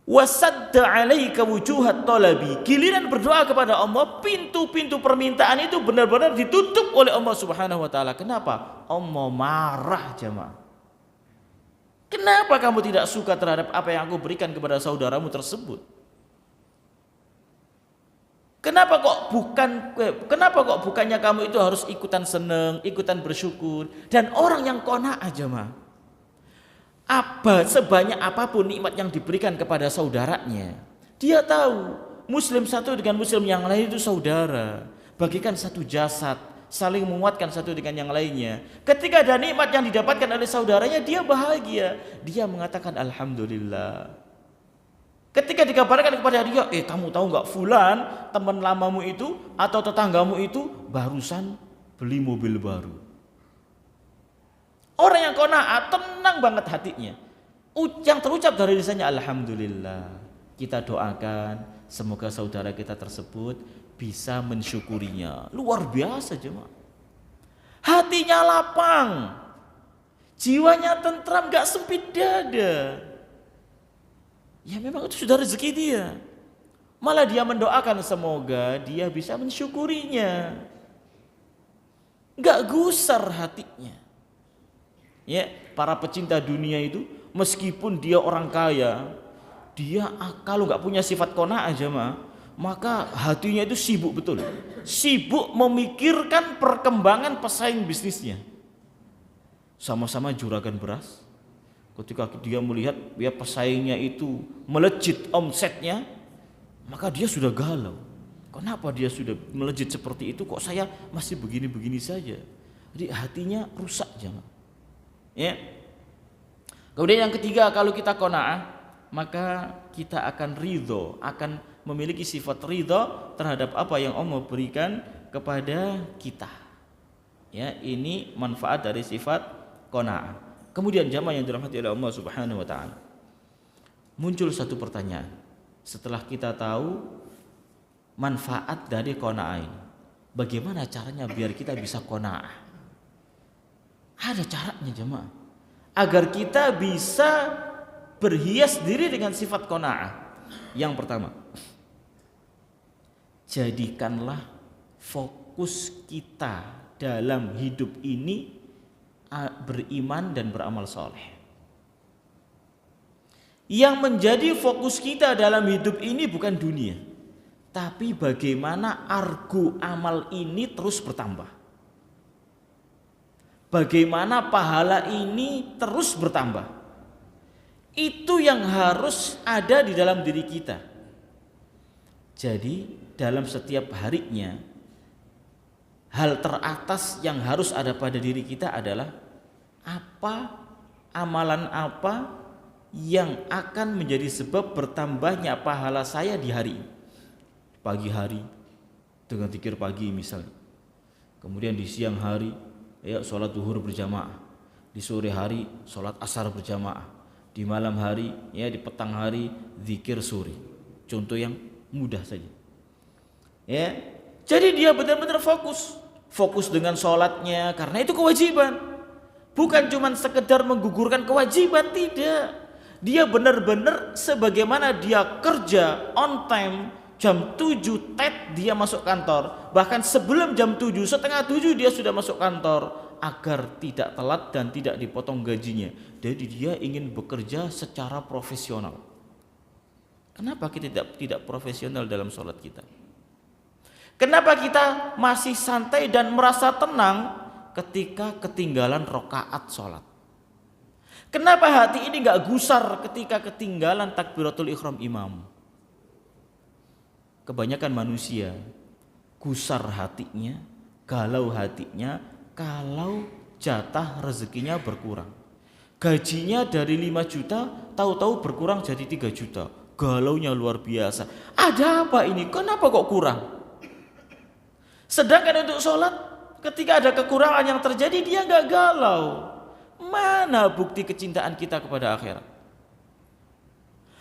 Wasadda 'alaika wujuhat talabi. Giliran berdoa kepada Allah, pintu-pintu permintaan itu benar-benar ditutup oleh Allah Subhanahu wa taala. Kenapa? Allah marah, jemaah. Kenapa kamu tidak suka terhadap apa yang aku berikan kepada saudaramu tersebut? Kenapa kok bukannya kamu itu harus ikutan senang, ikutan bersyukur? Dan orang yang qanaah, jemaah, sebanyak apapun nikmat yang diberikan kepada saudaranya, dia tahu muslim satu dengan muslim yang lain itu saudara, bagikan satu jasad, saling menguatkan satu dengan yang lainnya. Ketika ada nikmat yang didapatkan oleh saudaranya, dia bahagia, dia mengatakan alhamdulillah. Ketika dikabarkan kepada dia, kamu tahu nggak fulan teman lamamu itu atau tetanggamu itu barusan beli mobil baru. Orang yang qanaah tenang banget hatinya. Yang terucap dari lisannya alhamdulillah. Kita doakan semoga saudara kita tersebut bisa mensyukurinya. Luar biasa, jemaah. Hatinya lapang, jiwanya tentram, gak sempit dada. Ya memang itu sudah rezeki dia. Malah dia mendoakan semoga dia bisa mensyukurinya. Gak gusar hatinya. Ya, para pecinta dunia itu meskipun dia orang kaya, dia kalau gak punya sifat qanaah, jemaah, maka hatinya itu sibuk betul, sibuk memikirkan perkembangan pesaing bisnisnya. Sama-sama juragan beras, ketika dia melihat ya pesaingnya itu melejit omsetnya, maka dia sudah galau. Kenapa dia sudah melejit seperti itu, kok saya masih begini-begini saja? Jadi hatinya rusak, jangan. Ya. Kemudian yang ketiga, kalau kita qanaah, maka kita akan ridho, akan memiliki sifat ridha terhadap apa yang Allah berikan kepada kita. Ya, ini manfaat dari sifat qanaah. Kemudian jamaah yang dirahmati oleh Allah Subhanahu wa taala. Muncul satu pertanyaan. Setelah kita tahu manfaat dari qanaah ini, bagaimana caranya biar kita bisa qanaah? Ada caranya, jemaah. Agar kita bisa berhias diri dengan sifat qanaah. Yang pertama, jadikanlah fokus kita dalam hidup ini beriman dan beramal soleh. Yang menjadi fokus kita dalam hidup ini bukan dunia, tapi bagaimana argo amal ini terus bertambah. Bagaimana pahala ini terus bertambah. Itu yang harus ada di dalam diri kita. Jadi dalam setiap harinya, hal teratas yang harus ada pada diri kita adalah amalan apa yang akan menjadi sebab bertambahnya pahala saya di hari ini. Pagi hari dengan zikir pagi misalnya, kemudian di siang hari ya sholat zuhur berjamaah, Di sore hari sholat asar berjamaah, di malam hari ya di petang hari zikir sore. Contoh yang mudah saja. Ya. Jadi dia benar-benar fokus dengan sholatnya karena itu kewajiban. Bukan cuma sekedar menggugurkan kewajiban, tidak. Dia benar-benar sebagaimana dia kerja on time, jam 7 tet dia masuk kantor. Bahkan sebelum jam 7, setengah 7 dia sudah masuk kantor agar tidak telat dan tidak dipotong gajinya. Jadi dia ingin bekerja secara profesional. Kenapa kita tidak profesional dalam sholat kita? Kenapa kita masih santai dan merasa tenang ketika ketinggalan rakaat sholat? Kenapa hati ini gak gusar ketika ketinggalan takbiratul ihram imam? Kebanyakan manusia gusar hatinya, galau hatinya kalau jatah rezekinya berkurang. Gajinya dari 5 juta tahu-tahu berkurang jadi 3 juta. Galaunya luar biasa. Ada apa ini? Kenapa kok kurang? Sedangkan untuk sholat, ketika ada kekurangan yang terjadi dia gak galau. Mana bukti kecintaan kita kepada akhirat?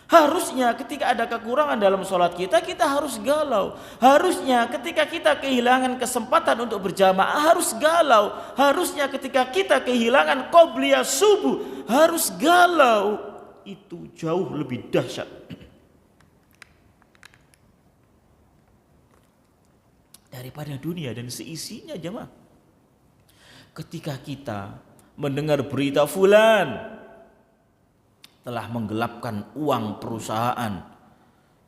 Harusnya ketika ada kekurangan dalam sholat kita harus galau. Harusnya ketika kita kehilangan kesempatan untuk berjamaah harus galau. Harusnya ketika kita kehilangan qobliyah subuh harus galau. Itu jauh lebih dahsyat daripada dunia dan seisinya, jemaah. Ketika kita mendengar berita fulan telah menggelapkan uang perusahaan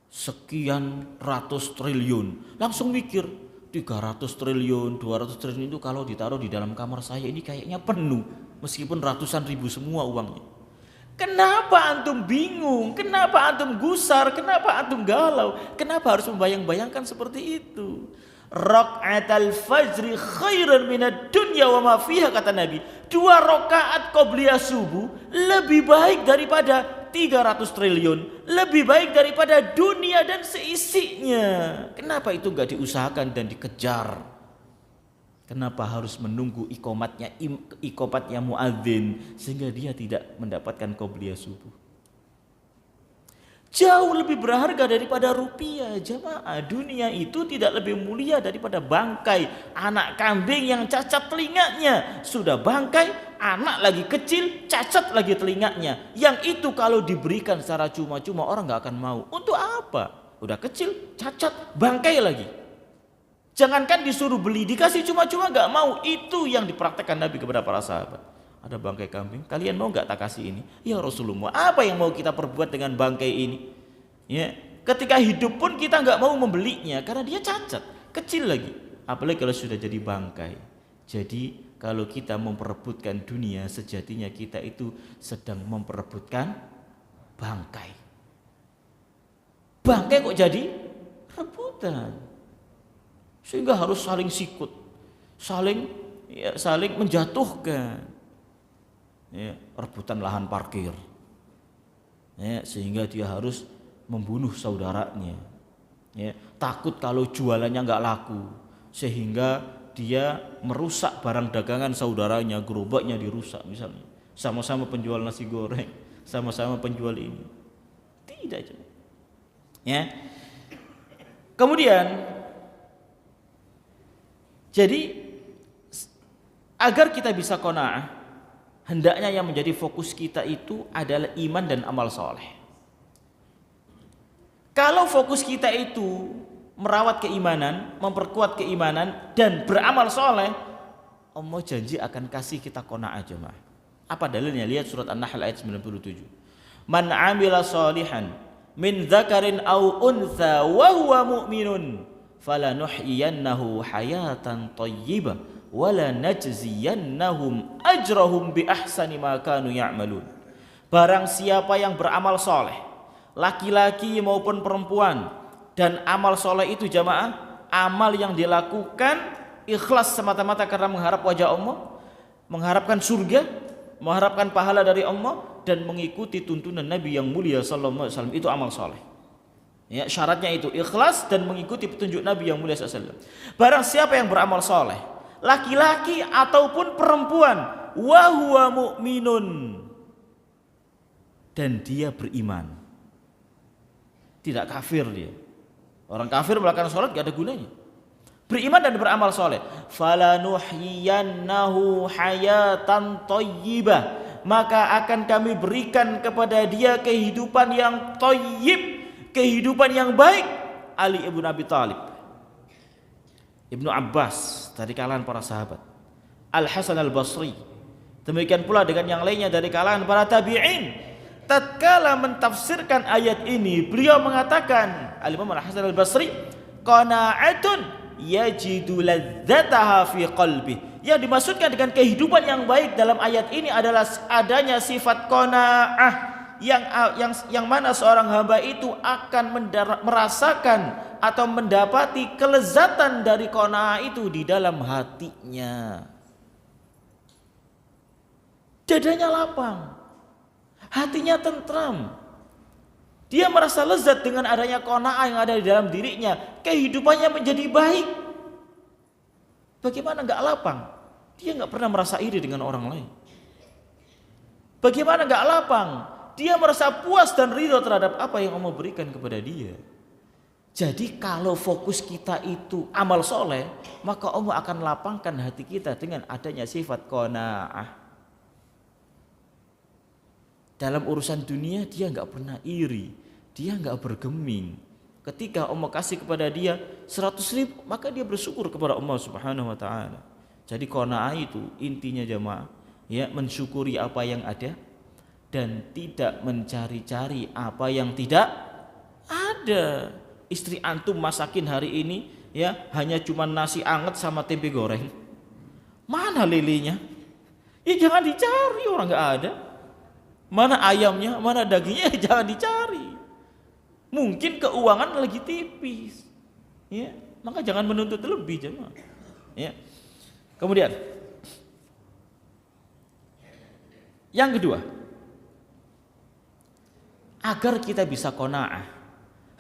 sekian ratus triliun, langsung mikir 300 triliun, 200 triliun itu kalau ditaruh di dalam kamar saya ini kayaknya penuh, meskipun ratusan ribu semua uangnya. Kenapa antum bingung? Kenapa antum gusar? Kenapa antum galau? Kenapa harus membayang-bayangkan seperti itu? Raka'atul fajri khairan minad dunya wa ma fiha, kata Nabi. 2 rakaat qobliyah subuh lebih baik daripada 300 triliun, lebih baik daripada dunia dan seisinya. Kenapa itu enggak diusahakan dan dikejar? Kenapa harus menunggu ikomatnya muadzin sehingga dia tidak mendapatkan qobliyah subuh? Jauh lebih berharga daripada rupiah, jemaah. Dunia itu tidak lebih mulia daripada bangkai anak kambing yang cacat telinganya. Sudah bangkai, anak lagi kecil, cacat lagi telinganya. Yang itu kalau diberikan secara cuma-cuma orang gak akan mau. Untuk apa? Udah kecil, cacat, bangkai lagi. Jangankan disuruh beli, dikasih cuma-cuma gak mau. Itu yang dipraktekkan Nabi kepada para sahabat. Ada bangkai kambing, kalian mau gak tak kasih ini? Ya Rasulullah, apa yang mau kita perbuat dengan bangkai ini? Ya, ketika hidup pun kita gak mau membelinya karena dia cacat, kecil lagi. Apalagi kalau sudah jadi bangkai. Jadi kalau kita memperebutkan dunia, sejatinya kita itu sedang memperebutkan bangkai. Bangkai kok jadi rebutan? Sehingga harus saling sikut, saling menjatuhkan. Ya, rebutan lahan parkir, ya, sehingga dia harus membunuh saudaranya, ya, takut kalau jualannya nggak laku, sehingga dia merusak barang dagangan saudaranya, gerobaknya dirusak misalnya, sama-sama penjual nasi goreng, sama-sama penjual ini, tidak, ya. Kemudian, jadi agar kita bisa qanaah, hendaknya yang menjadi fokus kita itu adalah iman dan amal soleh. Kalau fokus kita itu merawat keimanan, memperkuat keimanan dan beramal soleh, Allah janji akan kasih kita qanaah, jemaah. Apa dalilnya? Lihat surat An-Nahl ayat 97. Man amila salihan min dzakarin aw untha wa huwa mu'minun falanuhyiyannahu hayatan thayyibah wala najziyannahum ajrahum bi ahsani ma kanu ya'malun. Barang siapa yang beramal soleh, laki-laki maupun perempuan, dan amal soleh itu jamaah, amal yang dilakukan ikhlas semata-mata karena mengharap wajah Allah, mengharapkan surga, mengharapkan pahala dari Allah, dan mengikuti tuntunan Nabi yang mulia sallallahu alaihi wasallam, itu amal soleh. Ya, syaratnya itu ikhlas dan mengikuti petunjuk Nabi yang mulia sallallahu alaihi wasallam. Barang siapa yang beramal soleh, laki-laki ataupun perempuan, wa huwa mu'minun, dan dia beriman. Tidak kafir dia. Orang kafir melakukan sholat gak ada gunanya. Beriman dan beramal soleh. Falanuhyiyannahu hayatan thayyibah, maka akan kami berikan kepada dia kehidupan yang thayyib, kehidupan yang baik. Ali ibn Abi Thalib, Ibnu Abbas dari kalangan para sahabat, Al Hasan Al Basri, demikian pula dengan yang lainnya dari kalangan para tabi'in. Tatkala mentafsirkan ayat ini, beliau mengatakan, Al Imam Al Hasan Al Basri, qanaatun yajidu ladzataha fi qalbi. Yang dimaksudkan dengan kehidupan yang baik dalam ayat ini adalah adanya sifat qanaah, yang mana seorang hamba itu akan merasakan atau mendapati kelezatan dari qanaah itu di dalam hatinya. Dadanya lapang, hatinya tentram. Dia merasa lezat dengan adanya qanaah yang ada di dalam dirinya. Kehidupannya menjadi baik. Bagaimana enggak lapang? Dia enggak pernah merasa iri dengan orang lain. Bagaimana enggak lapang? Dia merasa puas dan ridho terhadap apa yang Allah berikan kepada dia. Jadi kalau fokus kita itu amal soleh, maka Allah akan lapangkan hati kita dengan adanya sifat qanaah. Dalam urusan dunia dia enggak pernah iri, dia enggak bergeming. Ketika Allah kasih kepada dia 100.000, maka dia bersyukur kepada Allah Subhanahu wa taala. Jadi qanaah itu intinya jamaah, ya, mensyukuri apa yang ada dan tidak mencari-cari apa yang tidak ada. Istri antum masakin hari ini, ya, hanya cuma nasi anget sama tempe goreng. Mana lelenya? Ya jangan dicari, orang enggak ada. Mana ayamnya, mana dagingnya, jangan dicari. Mungkin keuangan lagi tipis, ya, maka jangan menuntut lebih jemaah. Ya. Kemudian yang kedua, agar kita bisa qanaah,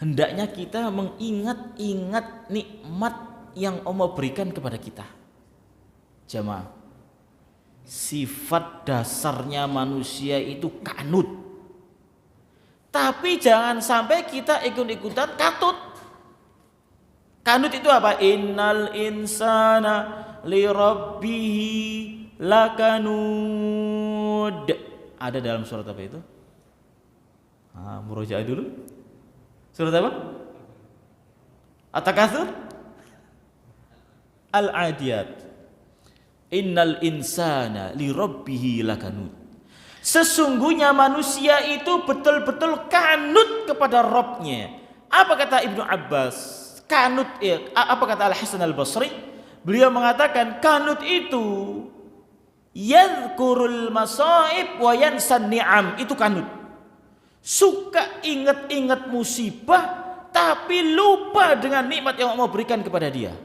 hendaknya kita mengingat-ingat nikmat yang Allah berikan kepada kita. Jemaah, sifat dasarnya manusia itu kanut. Tapi jangan sampai kita ikut-ikutan katut. Kanut itu apa? Innal insana li rabbihi lakanud. Ada dalam surat apa itu? Murojaah dulu. Surat apa? At-Takatsur? Al-Adiyat. Innal insana li rabbihi lakanud. Sesungguhnya manusia itu betul-betul kanut kepada Rabbnya. Apa kata Ibnu Abbas? Kanut, apa kata Al Hasan Al Basri? Beliau mengatakan kanut itu yadhkurul masaib wa yansan ni'am. Itu kanut. Suka ingat-ingat musibah tapi lupa dengan nikmat yang Allah berikan kepada dia.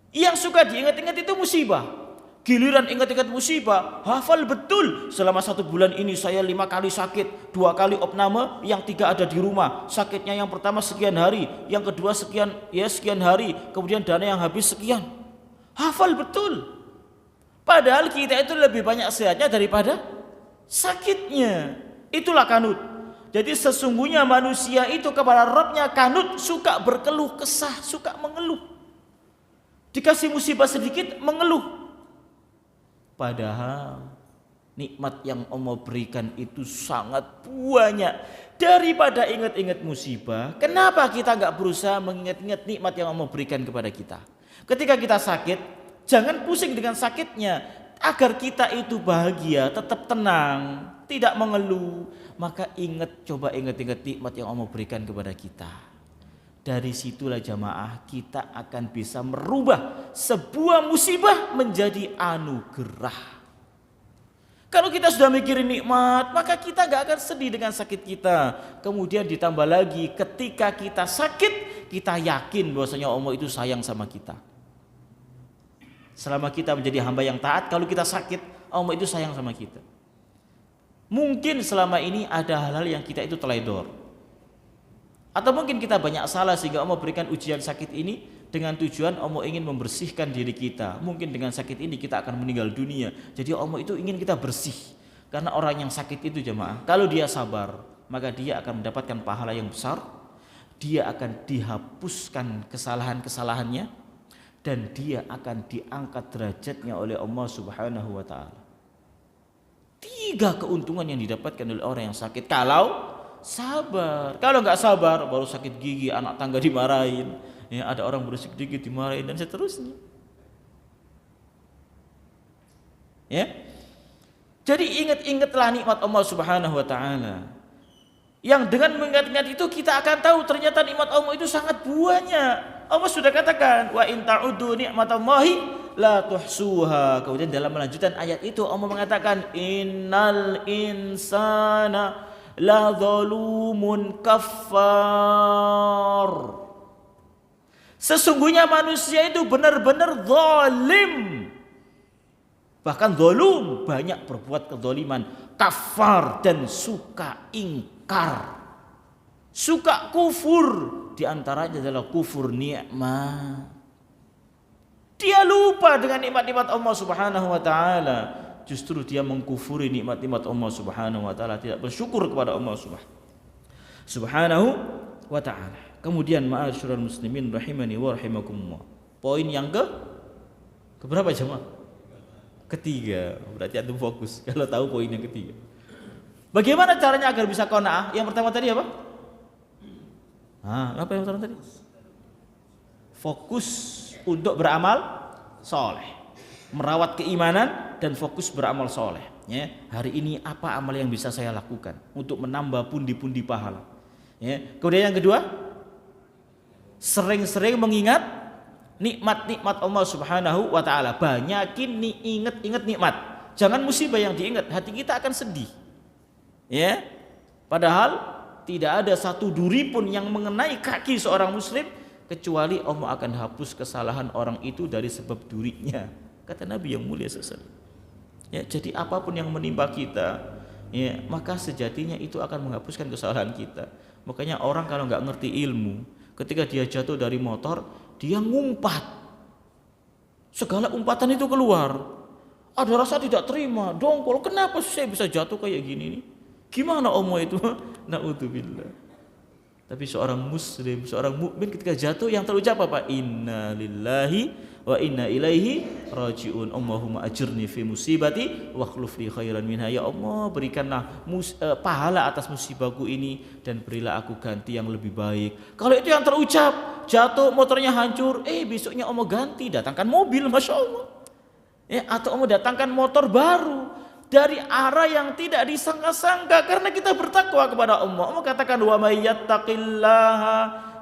Yang suka diingat-ingat itu musibah. Giliran ingat-ingat musibah, hafal betul. Selama 1 bulan ini saya 5 kali sakit, 2 kali opname, yang 3 ada di rumah. Sakitnya yang pertama sekian hari, yang kedua sekian hari, kemudian dana yang habis sekian. Hafal betul. Padahal kita itu lebih banyak sehatnya daripada sakitnya. Itulah kanut. Jadi sesungguhnya manusia itu kepada Rabbnya kanut, suka berkeluh kesah, suka mengeluh. Dikasih musibah sedikit mengeluh. Padahal nikmat yang Allah berikan itu sangat banyak. Daripada ingat-ingat musibah, kenapa kita enggak berusaha mengingat-ingat nikmat yang Allah berikan kepada kita? Ketika kita sakit, jangan pusing dengan sakitnya. Agar kita itu bahagia, tetap tenang, tidak mengeluh, maka coba ingat-ingat nikmat yang Allah berikan kepada kita. Dari situlah jamaah kita akan bisa merubah sebuah musibah menjadi anugerah. Kalau kita sudah mikirin nikmat, maka kita gak akan sedih dengan sakit kita. Kemudian ditambah lagi ketika kita sakit, kita yakin bahwasanya Allah itu sayang sama kita. Selama kita menjadi hamba yang taat, kalau kita sakit, Allah itu sayang sama kita. Mungkin selama ini ada hal-hal yang kita itu teledor. Atau mungkin kita banyak salah sehingga Allah berikan ujian sakit ini dengan tujuan Allah ingin membersihkan diri kita. Mungkin dengan sakit ini kita akan meninggal dunia. Jadi Allah itu ingin kita bersih. Karena orang yang sakit itu jemaah, kalau dia sabar, maka dia akan mendapatkan pahala yang besar. Dia akan dihapuskan kesalahan-kesalahannya dan dia akan diangkat derajatnya oleh Allah Subhanahu wa taala. 3 keuntungan yang didapatkan oleh orang yang sakit kalau sabar. Kalau nggak sabar, baru sakit gigi, anak tangga dimarahin, ya, ada orang berisik dikit dimarahin dan seterusnya. Ya. Jadi ingat-ingatlah nikmat Allah Subhanahu wa taala. Yang dengan mengingat-ingat itu kita akan tahu ternyata nikmat Allah itu sangat banyak. Allah sudah katakan, wa in ta'uddu ni'matallahi la tuhsuha. Kemudian dalam melanjutkan ayat itu Allah mengatakan, innal insana la zalumun kafar. Sesungguhnya manusia itu benar-benar zalim. Bahkan zalum, banyak berbuat kezaliman, kafar dan suka ingkar. Suka kufur, di antaranya adalah kufur nikmat. Dia lupa dengan nikmat-nikmat Allah Subhanahu wa taala. Justru dia mengkufuri nikmat-nikmat Allah Subhanahu wa taala, tidak bersyukur kepada Allah Subhanahu wa taala. Kemudian ma'asyiral muslimin rahimani wa rahimakumullah. Poin yang keberapa jemaah? Ketiga. Berarti antum fokus kalau tahu poin yang ketiga. Bagaimana caranya agar bisa qanaah? Yang pertama tadi apa? Apa yang pertama tadi? Fokus untuk beramal soleh, merawat keimanan dan fokus beramal soleh. Ya, hari ini apa amal yang bisa saya lakukan untuk menambah pundi-pundi pahala? Ya. Kemudian yang kedua, sering-sering mengingat nikmat-nikmat Allah Subhanahu wa taala. Banyakin ingat-ingat nikmat. Jangan musibah yang diingat, hati kita akan sedih. Ya. Padahal tidak ada satu duri pun yang mengenai kaki seorang muslim kecuali Allah akan hapus kesalahan orang itu dari sebab durinya. Kata Nabi yang mulia sallallahu alaihi wasallam. Ya, jadi apapun yang menimpa kita, ya, maka sejatinya itu akan menghapuskan kesalahan kita. Makanya orang kalau nggak ngerti ilmu, ketika dia jatuh dari motor, dia ngumpat. Segala umpatan itu keluar. Ada rasa tidak terima, dongkol. Kenapa saya bisa jatuh kayak gini nih? Gimana Allah itu? Na'udzubillah. Tapi seorang muslim, seorang mukmin ketika jatuh yang terucap apa? Inna lillahi wa inna ilaihi raji'un. Allahumma ajirni fi musibati wa akhlif li khairan minha. Ya Allah, berikanlah pahala atas musibahku ini dan berilah aku ganti yang lebih baik. Kalau itu yang terucap, jatuh motornya hancur, besoknya Allah ganti, datangkan mobil, Masya Allah. Atau Allah datangkan motor baru dari arah yang tidak disangka-sangka karena kita bertakwa kepada Allah. Allah katakan wa may yattaqillaha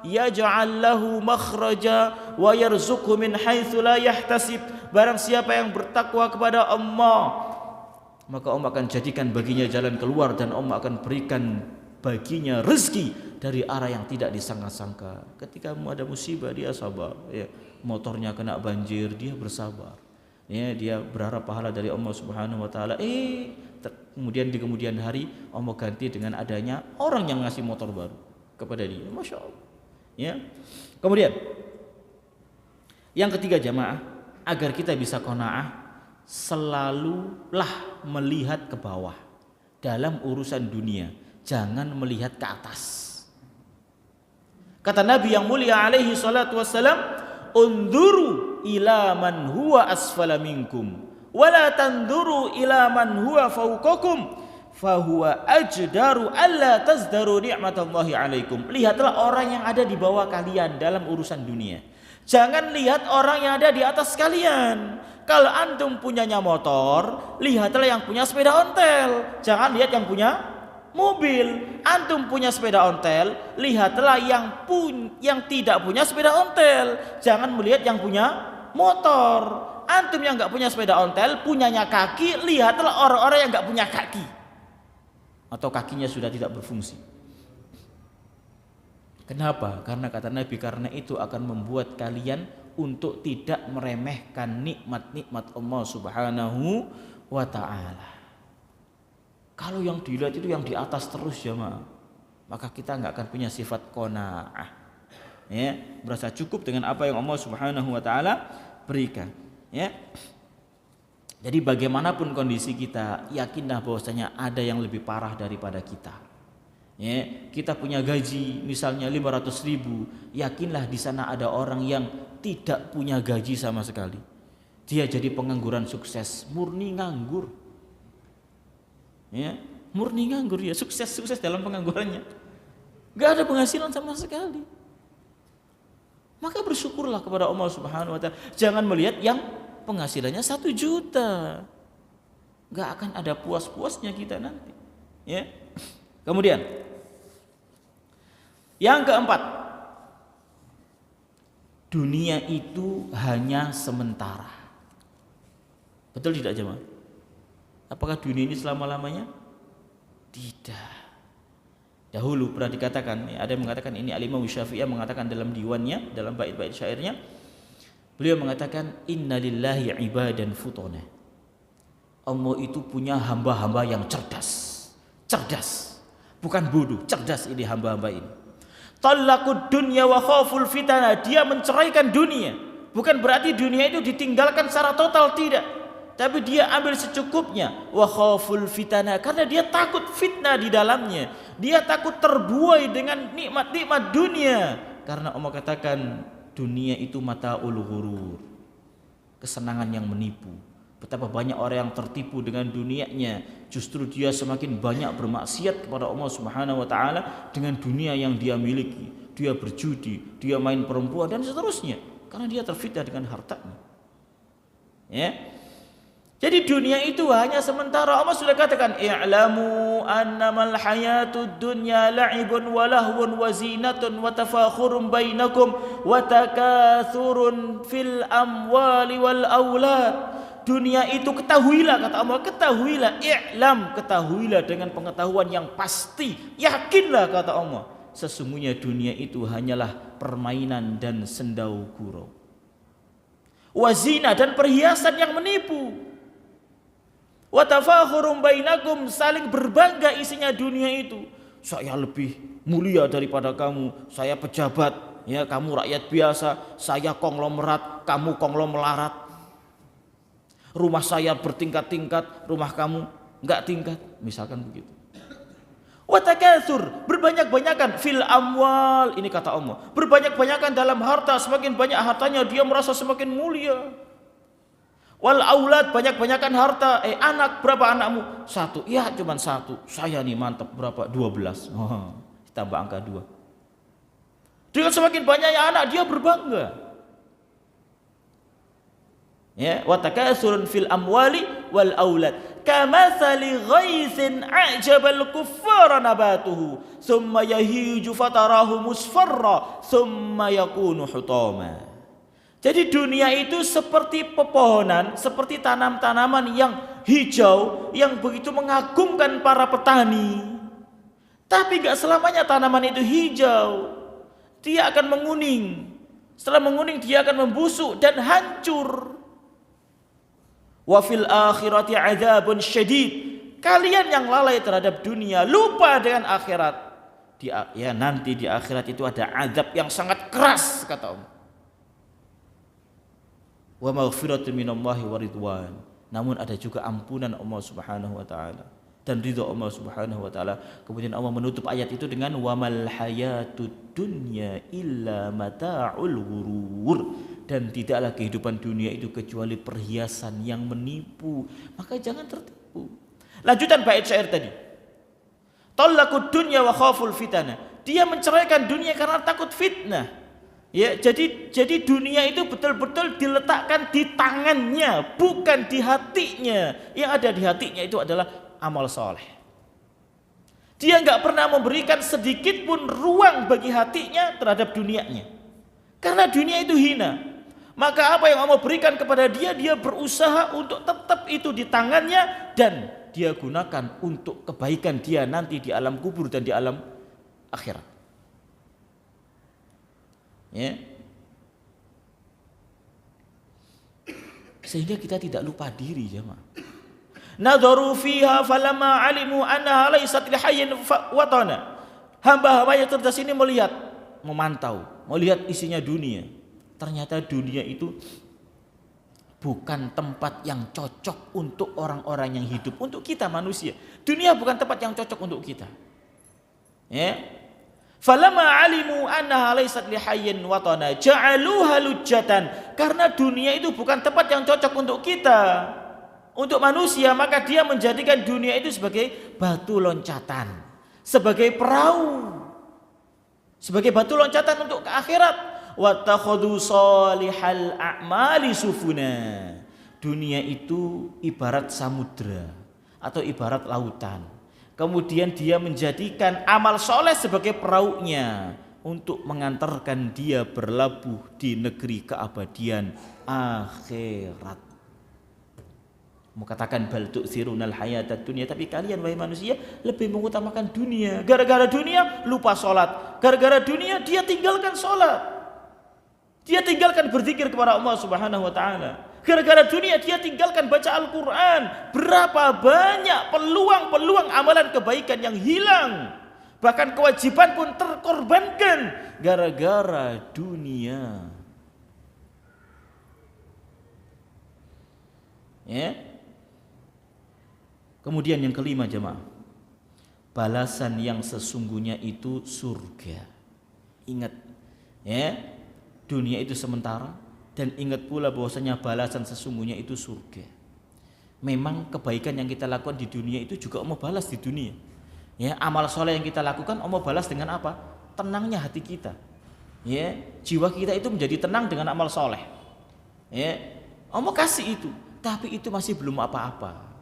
yaj'al lahu makhraja wa yarzuqhu min haitsu la yahtasib. Barang siapa yang bertakwa kepada Allah, maka Allah akan jadikan baginya jalan keluar dan Allah akan berikan baginya rezeki dari arah yang tidak disangka-sangka. Ketika ada musibah dia sabar, ya. Motornya kena banjir dia bersabar. Ya, dia berharap pahala dari Allah Subhanahu wa taala. Kemudian di kemudian hari Allah ganti dengan adanya orang yang ngasih motor baru kepada dia. Masya Allah. Ya. Kemudian yang ketiga jamaah, agar kita bisa qanaah, selalulah melihat ke bawah dalam urusan dunia, jangan melihat ke atas. Kata Nabi yang mulia alaihi salatu wassalam, unduru ila man huwa asfala minkum wala tanduru ila man huwa fawqakum fahuwa ajdaru alla tazdaru ni'matallahi alaikum. Lihatlah orang yang ada di bawah kalian dalam urusan dunia, jangan lihat orang yang ada di atas kalian. Kalau antum punyanya motor, lihatlah yang punya sepeda ontel, jangan lihat yang punya mobil. Antum punya sepeda ontel, lihatlah yang tidak punya sepeda ontel, jangan melihat yang punya motor. Antum yang nggak punya sepeda ontel, punyanya kaki, lihatlah orang-orang yang nggak punya kaki atau kakinya sudah tidak berfungsi. Kenapa? Karena kata Nabi, karena itu akan membuat kalian untuk tidak meremehkan nikmat-nikmat Allah Subhanahu wa ta'ala. Kalau yang dilihat itu yang di atas terus jemaah, maka kita nggak akan punya sifat qanaah, ya, merasa cukup dengan apa yang Allah Subhanahu wa taala berikan, ya. Jadi bagaimanapun kondisi kita, yakinlah bahwasanya ada yang lebih parah daripada kita. Ya, kita punya gaji misalnya 500.000, yakinlah di sana ada orang yang tidak punya gaji sama sekali. Dia jadi pengangguran sukses, murni nganggur. Ya, murni nganggur ya, sukses dalam penganggurannya. Gak ada penghasilan sama sekali. Maka bersyukurlah kepada Allah Subhanahu wa taala. Jangan melihat yang penghasilannya 1 juta. Gak akan ada puas-puasnya kita nanti. Ya. Kemudian yang keempat, dunia itu hanya sementara. Betul tidak jemaah? Apakah dunia ini selama-lamanya? Tidak. Dahulu pernah dikatakan, ada yang mengatakan ini Al-Imam Syafi'i mengatakan dalam diwannya, dalam bait-bait syairnya, beliau mengatakan innalillahi ibadan futana. Allah itu punya hamba-hamba yang cerdas, bukan bodoh, cerdas ini hamba-hamba ini. Talaqud dunya wa khaful fitana, dia menceraikan dunia. Bukan berarti dunia itu ditinggalkan secara total, tidak. Tapi dia ambil secukupnya. Wa khaful fitana, karena dia takut fitnah di dalamnya. Dia takut terbuai dengan nikmat-nikmat dunia. Karena Allah katakan dunia itu mataul ghurur, kesenangan yang menipu. Betapa banyak orang yang tertipu dengan dunianya, justru dia semakin banyak bermaksiat kepada Allah Subhanahu wa taala dengan dunia yang dia miliki. Dia berjudi, dia main perempuan dan seterusnya, karena dia terfitnah dengan hartanya. Ya. Jadi dunia itu hanya sementara. Allah sudah katakan, "I'lamu annamal hayatud dunya la'ibun wa lahwun wa zinatun wa tafakhurun bainakum wa takathurun fil amwali wal aulad." Dunia itu ketahuilah, kata Allah, ketahuilah, i'lam, ketahuilah dengan pengetahuan yang pasti, yakinlah, kata Allah, sesungguhnya dunia itu hanyalah permainan dan sendau gurau. Wazina, dan perhiasan yang menipu. Wa tafakhurum bainakum, saling berbangga isinya dunia itu. Saya lebih mulia daripada kamu, saya pejabat, ya kamu rakyat biasa, saya konglomerat, kamu konglomeraat. Rumah saya bertingkat-tingkat, rumah kamu enggak tingkat, misalkan begitu. Wa takatsur, berbanyak-banyakan fil amwal, ini kata Allah, berbanyak-banyakan dalam harta, semakin banyak hartanya dia merasa semakin mulia. Wal aulad, banyak-banyakan harta, anak, berapa anakmu? 1, ya cuma 1, saya nih mantap, berapa? 12, tambah angka 2. Dengan semakin banyaknya anak dia berbangga. Ya, wa takatsurun fil amwali wal aulad kamathali ghaithin a'jabal kuffara nabatuhu thumma yahiju fatarahu musfarra thumma yakunu hutama. Jadi dunia itu seperti pepohonan, seperti tanam-tanaman yang hijau yang begitu mengagumkan para petani. Tapi enggak selamanya tanaman itu hijau. Dia akan menguning. Setelah menguning dia akan membusuk dan hancur. Wa fil akhirati adzabun syadid. Kalian yang lalai terhadap dunia, lupa dengan akhirat. Nanti di akhirat itu ada azab yang sangat keras, kata Allah. Wa maghfiratun minallahi wa ridwan. Namun ada juga ampunan Allah Subhanahu wa taala dan ridha Allah Subhanahu wa taala. Kemudian Allah menutup ayat itu dengan wa mal hayatud dunya illa mata'ul ghurur. Dan tidaklah kehidupan dunia itu kecuali perhiasan yang menipu. Maka jangan tertipu. Lanjutan bait syair tadi. Talaqud dunya wa khaful fitnah. Dia menceraikan dunia karena takut fitnah. Ya, jadi dunia itu betul-betul diletakkan di tangannya, bukan di hatinya. Yang ada di hatinya itu adalah amal soleh. Dia enggak pernah memberikan sedikit pun ruang bagi hatinya terhadap dunianya. Karena dunia itu hina. Maka apa yang Allah berikan kepada dia, dia berusaha untuk tetap itu di tangannya dan dia gunakan untuk kebaikan dia nanti di alam kubur dan di alam akhirat. Ya. Sehingga kita tidak lupa diri, jemaah. Nadharu fiha falamma alimu annaha laysat lihayyin watana. Hamba-hamba yang cerdas ini melihat, memantau, melihat isinya dunia. Ternyata dunia itu bukan tempat yang cocok untuk orang-orang yang hidup, untuk kita manusia. Dunia bukan tempat yang cocok untuk kita. Ya. Falamma alimu annaha laysat lihayyin watana ja'aluha lujjatan. Karena dunia itu bukan tempat yang cocok untuk kita, untuk manusia, maka dia menjadikan dunia itu sebagai batu loncatan, sebagai perahu, sebagai batu loncatan untuk ke akhirat. Wattakhadhu salihal a'mali sufuna. Dunia itu ibarat samudra atau ibarat lautan. Kemudian dia menjadikan amal soleh sebagai perahunya untuk mengantarkan dia berlabuh di negeri keabadian akhirat. Mau katakan bal tu'thirunal hayatad dunya, tapi kalian wahai manusia lebih mengutamakan dunia. Gara-gara dunia lupa sholat, gara-gara dunia dia tinggalkan sholat, dia tinggalkan berzikir kepada Allah Subhanahu wa taala. Gara-gara dunia dia tinggalkan baca Al-Quran. Berapa banyak peluang-peluang amalan kebaikan yang hilang, bahkan kewajiban pun terkorbankan gara-gara dunia. Ya. Kemudian yang kelima jemaah, balasan yang sesungguhnya itu surga. Ingat, ya, dunia itu sementara, dan ingat pula bahwasanya balasan sesungguhnya itu surga. Memang kebaikan yang kita lakukan di dunia itu juga Allah balas di dunia. Ya, amal soleh yang kita lakukan Allah balas dengan apa? Tenangnya hati kita. Ya, jiwa kita itu menjadi tenang dengan amal soleh. Ya, Allah kasih itu, tapi itu masih belum apa-apa.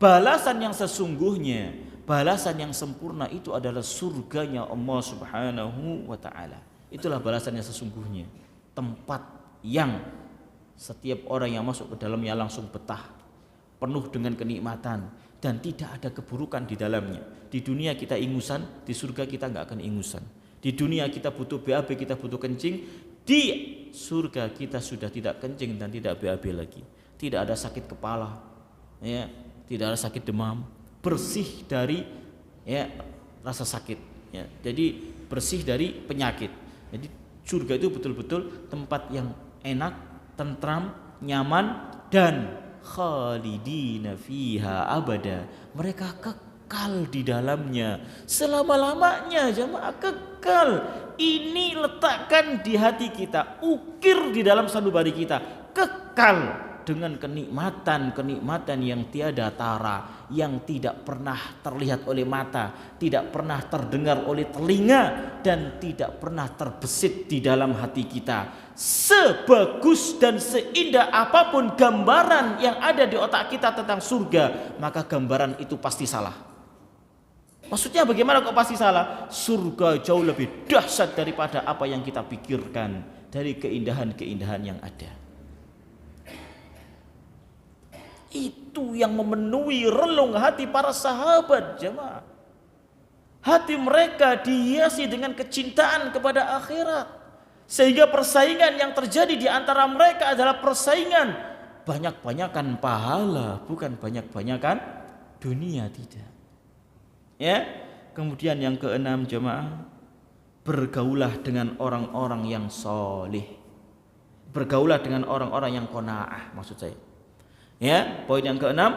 Balasan yang sesungguhnya, balasan yang sempurna itu adalah surganya Allah Subhanahu wa taala. Itulah balasan yang sesungguhnya. Tempat yang setiap orang yang masuk ke dalamnya langsung betah, penuh dengan kenikmatan dan tidak ada keburukan di dalamnya. Di dunia kita ingusan, di surga kita nggak akan ingusan. Di dunia kita butuh BAB, kita butuh kencing, di surga kita sudah tidak kencing dan tidak BAB lagi. Tidak ada sakit kepala, ya, tidak ada sakit demam, bersih dari ya rasa sakit, ya. Jadi bersih dari penyakit. Jadi surga itu betul-betul tempat yang enak, tentram, nyaman, dan khalidina fiha abada. Mereka kekal di dalamnya selama-lamanya, jamaah, kekal. Ini letakkan di hati kita, ukir di dalam sanubari kita, kekal dengan kenikmatan yang tiada tara, yang tidak pernah terlihat oleh mata, tidak pernah terdengar oleh telinga, dan tidak pernah terbesit di dalam hati kita. Sebagus dan seindah apapun gambaran yang ada di otak kita tentang surga, maka gambaran itu pasti salah. Maksudnya bagaimana kok pasti salah? Surga jauh lebih dahsyat daripada apa yang kita pikirkan dari keindahan-keindahan yang ada. Itu yang memenuhi relung hati para sahabat, jemaah. Hati mereka dihiasi dengan kecintaan kepada akhirat, sehingga persaingan yang terjadi di antara mereka adalah persaingan banyak-banyakan pahala, bukan banyak-banyakan dunia, tidak. Ya. Kemudian yang keenam, jemaah, bergaulah dengan orang-orang yang soleh. Bergaulah dengan orang-orang yang qanaah, maksud saya. Ya, poin yang keenam,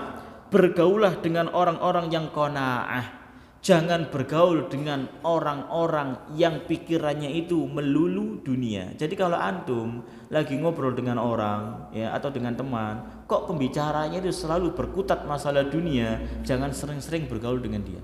bergaulah dengan orang-orang yang qanaah. Jangan bergaul dengan orang-orang yang pikirannya itu melulu dunia. Jadi kalau antum lagi ngobrol dengan orang, ya, atau dengan teman, kok pembicaranya itu selalu berkutat masalah dunia, jangan sering-sering bergaul dengan dia.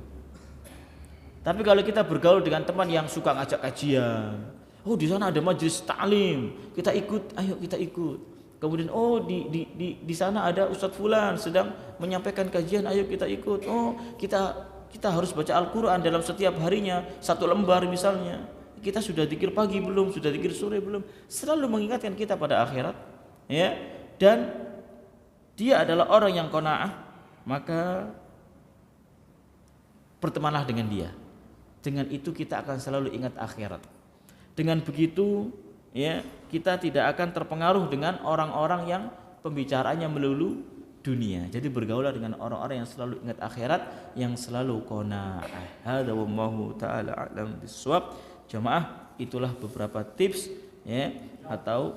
Tapi kalau kita bergaul dengan teman yang suka ngajak kajian, oh di sana ada majelis ta'lim, kita ikut, ayo kita ikut. Kemudian oh di sana ada Ustadz Fulan sedang menyampaikan kajian, ayo kita ikut. Oh kita harus baca Al-Quran dalam setiap harinya 1 lembar misalnya. Kita sudah zikir pagi belum? Sudah zikir sore belum? Selalu mengingatkan kita pada akhirat, ya. Dan dia adalah orang yang qanaah, maka bertemanlah dengan dia. Dengan itu kita akan selalu ingat akhirat. Dengan begitu, ya, kita tidak akan terpengaruh dengan orang-orang yang pembicaraannya melulu dunia. Jadi bergaulah dengan orang-orang yang selalu ingat akhirat, yang selalu qanaah. Hadza wallahu taala a'lam bissawab. Jamaah, itulah beberapa tips ya, atau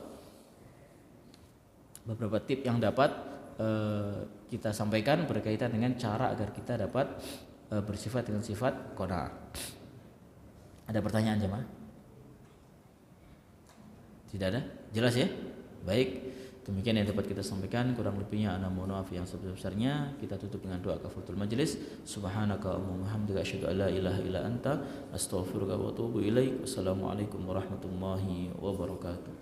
beberapa tips yang dapat kita sampaikan berkaitan dengan cara agar kita dapat bersifat dengan sifat qanaah. Ada pertanyaan jemaah? Tidak ada? Jelas ya? Baik. Demikian yang dapat kita sampaikan, kurang lebihnya ana mohon maaf yang sebesar-besarnya. Kita tutup dengan doa kafaratul majelis. Subhanaka Allahumma hamdaka asyhadu an la ilaha illa anta astaghfiruka wa atubu ilaik. Wassalamualaikum warahmatullahi wabarakatuh.